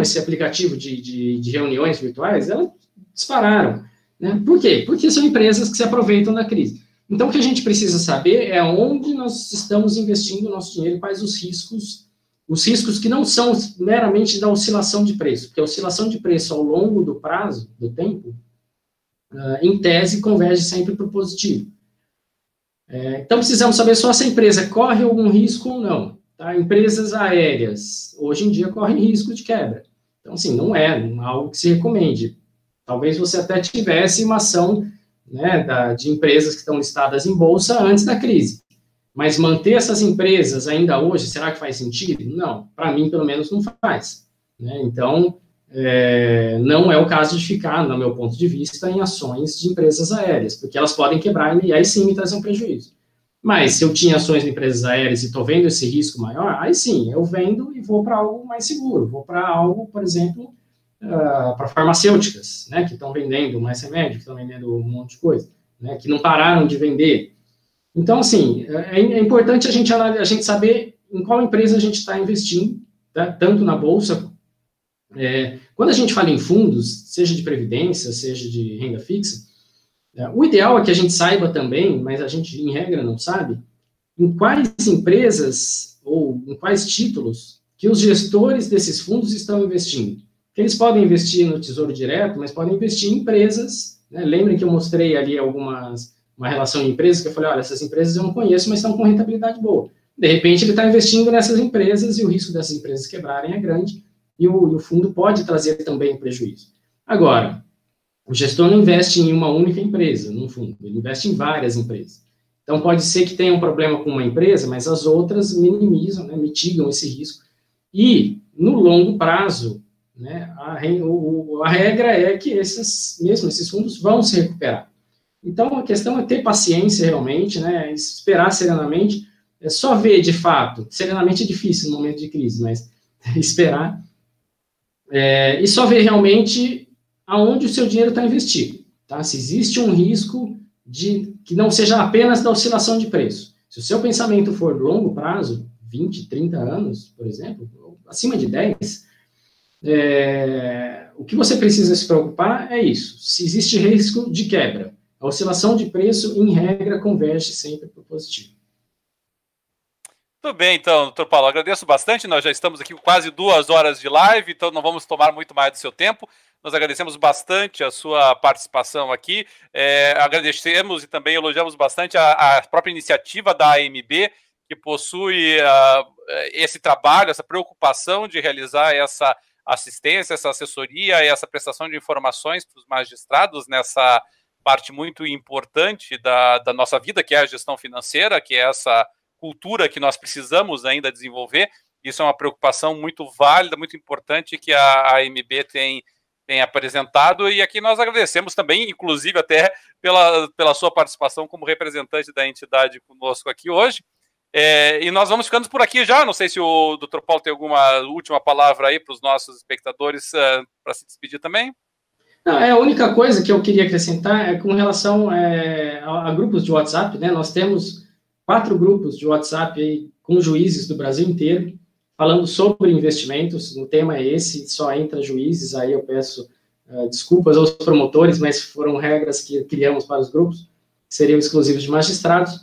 esse aplicativo de reuniões virtuais, elas dispararam, né? Por quê? Porque são empresas que se aproveitam da crise. Então, o que a gente precisa saber é onde nós estamos investindo o nosso dinheiro, quais os riscos que não são meramente da oscilação de preço, porque a oscilação de preço ao longo do prazo, do tempo, em tese, converge sempre para o positivo. Então, precisamos saber só se a empresa corre algum risco ou não. Tá? Empresas aéreas, hoje em dia, correm risco de quebra. Então, assim, não é algo que se recomende. Talvez você até tivesse uma ação, né, de empresas que estão listadas em bolsa antes da crise. Mas manter essas empresas ainda hoje, será que faz sentido? Não, para mim, pelo menos, não faz. Né? Então, não é o caso de ficar, no meu ponto de vista, em ações de empresas aéreas, porque elas podem quebrar e aí sim me trazer um prejuízo. Mas se eu tinha ações de empresas aéreas e estou vendo esse risco maior, aí sim, eu vendo e vou para algo mais seguro, vou para algo, por exemplo, para farmacêuticas, né, que estão vendendo mais remédio, que estão vendendo um monte de coisa, né, que não pararam de vender. Então, assim, é importante a gente saber em qual empresa a gente está investindo, tá? Tanto na bolsa. Quando a gente fala em fundos, seja de previdência, seja de renda fixa, o ideal é que a gente saiba também, mas a gente, em regra, não sabe, em quais empresas ou em quais títulos que os gestores desses fundos estão investindo. Porque eles podem investir no Tesouro Direto, mas podem investir em empresas, né? Lembrem que eu mostrei ali uma relação de empresas, que eu falei, olha, essas empresas eu não conheço, mas estão com rentabilidade boa. De repente, ele está investindo nessas empresas e o risco dessas empresas quebrarem é grande, e o fundo pode trazer também prejuízo. Agora, o gestor não investe em uma única empresa, num fundo, ele investe em várias empresas. Então, pode ser que tenha um problema com uma empresa, mas as outras minimizam, né, mitigam esse risco. E, no longo prazo, né, a regra é que esses fundos vão se recuperar. Então, a questão é ter paciência realmente, né, esperar serenamente, só ver de fato, serenamente é difícil no momento de crise, mas esperar, e só ver realmente aonde o seu dinheiro está investido, tá? Se existe um risco que não seja apenas da oscilação de preço. Se o seu pensamento for longo prazo, 20, 30 anos, por exemplo, acima de 10, o que você precisa se preocupar é isso, se existe risco de quebra. A oscilação de preço, em regra, converge sempre para o positivo. Tudo bem, então, doutor Paulo, agradeço bastante, nós já estamos aqui com quase 2 horas de live, então não vamos tomar muito mais do seu tempo. Nós agradecemos bastante a sua participação aqui, agradecemos e também elogiamos bastante a própria iniciativa da AMB, que possui esse trabalho, essa preocupação de realizar essa assistência, essa assessoria, essa prestação de informações para os magistrados nessa parte muito importante da nossa vida, que é a gestão financeira, que é essa cultura que nós precisamos ainda desenvolver. Isso é uma preocupação muito válida, muito importante que a AMB tem apresentado, e aqui nós agradecemos também, inclusive até pela sua participação como representante da entidade conosco aqui hoje. E nós vamos ficando por aqui já, não sei se o Dr. Paulo tem alguma última palavra aí para os nossos espectadores para se despedir também. Não, a única coisa que eu queria acrescentar é com relação a grupos de WhatsApp, né? Nós temos 4 grupos de WhatsApp aí, com juízes do Brasil inteiro, falando sobre investimentos. O tema é esse, só entra juízes, aí eu peço desculpas aos promotores, mas foram regras que criamos para os grupos, que seriam exclusivos de magistrados.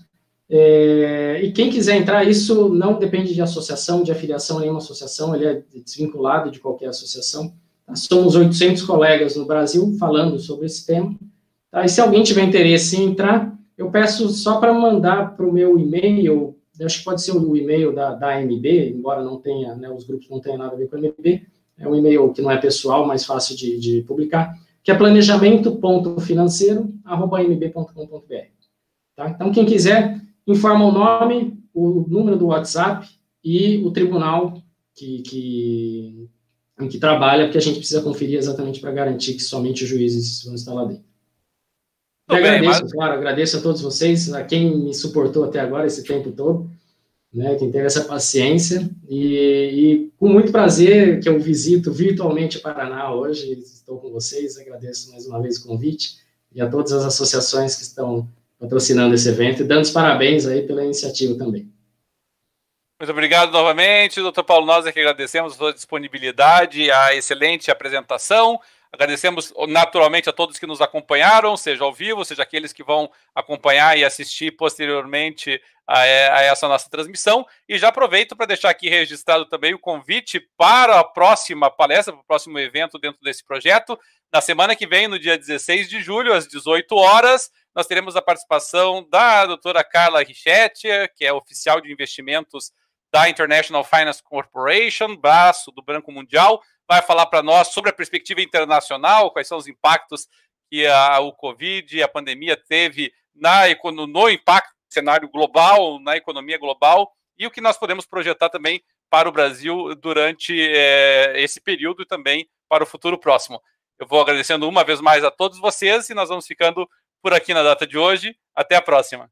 E quem quiser entrar, isso não depende de associação, de afiliação a nenhuma associação, ele é desvinculado de qualquer associação. Tá? Somos 800 colegas no Brasil falando sobre esse tema. Tá? E se alguém tiver interesse em entrar, eu peço só para mandar para o meu e-mail, acho que pode ser o e-mail da AMB, embora não tenha, né, os grupos não tenham nada a ver com a AMB, é um e-mail que não é pessoal, mais fácil de publicar, que é planejamento.financeiro@amb.com.br. Tá? Então, quem quiser, informa o nome, o número do WhatsApp e o tribunal em que trabalha, porque a gente precisa conferir exatamente para garantir que somente os juízes vão estar lá dentro. Claro, agradeço a todos vocês, a quem me suportou até agora, esse tempo todo, né, quem teve essa paciência, e com muito prazer que eu visito virtualmente o Paraná hoje, estou com vocês, agradeço mais uma vez o convite, e a todas as associações que estão patrocinando esse evento, e dando os parabéns aí pela iniciativa também. Muito obrigado novamente, doutor Paulo, nós é que agradecemos a sua disponibilidade, a excelente apresentação. Agradecemos naturalmente a todos que nos acompanharam, seja ao vivo, seja aqueles que vão acompanhar e assistir posteriormente a essa nossa transmissão. E já aproveito para deixar aqui registrado também o convite para a próxima palestra, para o próximo evento dentro desse projeto. Na semana que vem, no dia 16 de julho, às 18 horas, nós teremos a participação da doutora Carla Richetti, que é oficial de investimentos da International Finance Corporation, braço do Banco Mundial, vai falar para nós sobre a perspectiva internacional, quais são os impactos que o Covid e a pandemia teve no impacto do cenário global, na economia global, e o que nós podemos projetar também para o Brasil durante esse período e também para o futuro próximo. Eu vou agradecendo uma vez mais a todos vocês e nós vamos ficando por aqui na data de hoje. Até a próxima.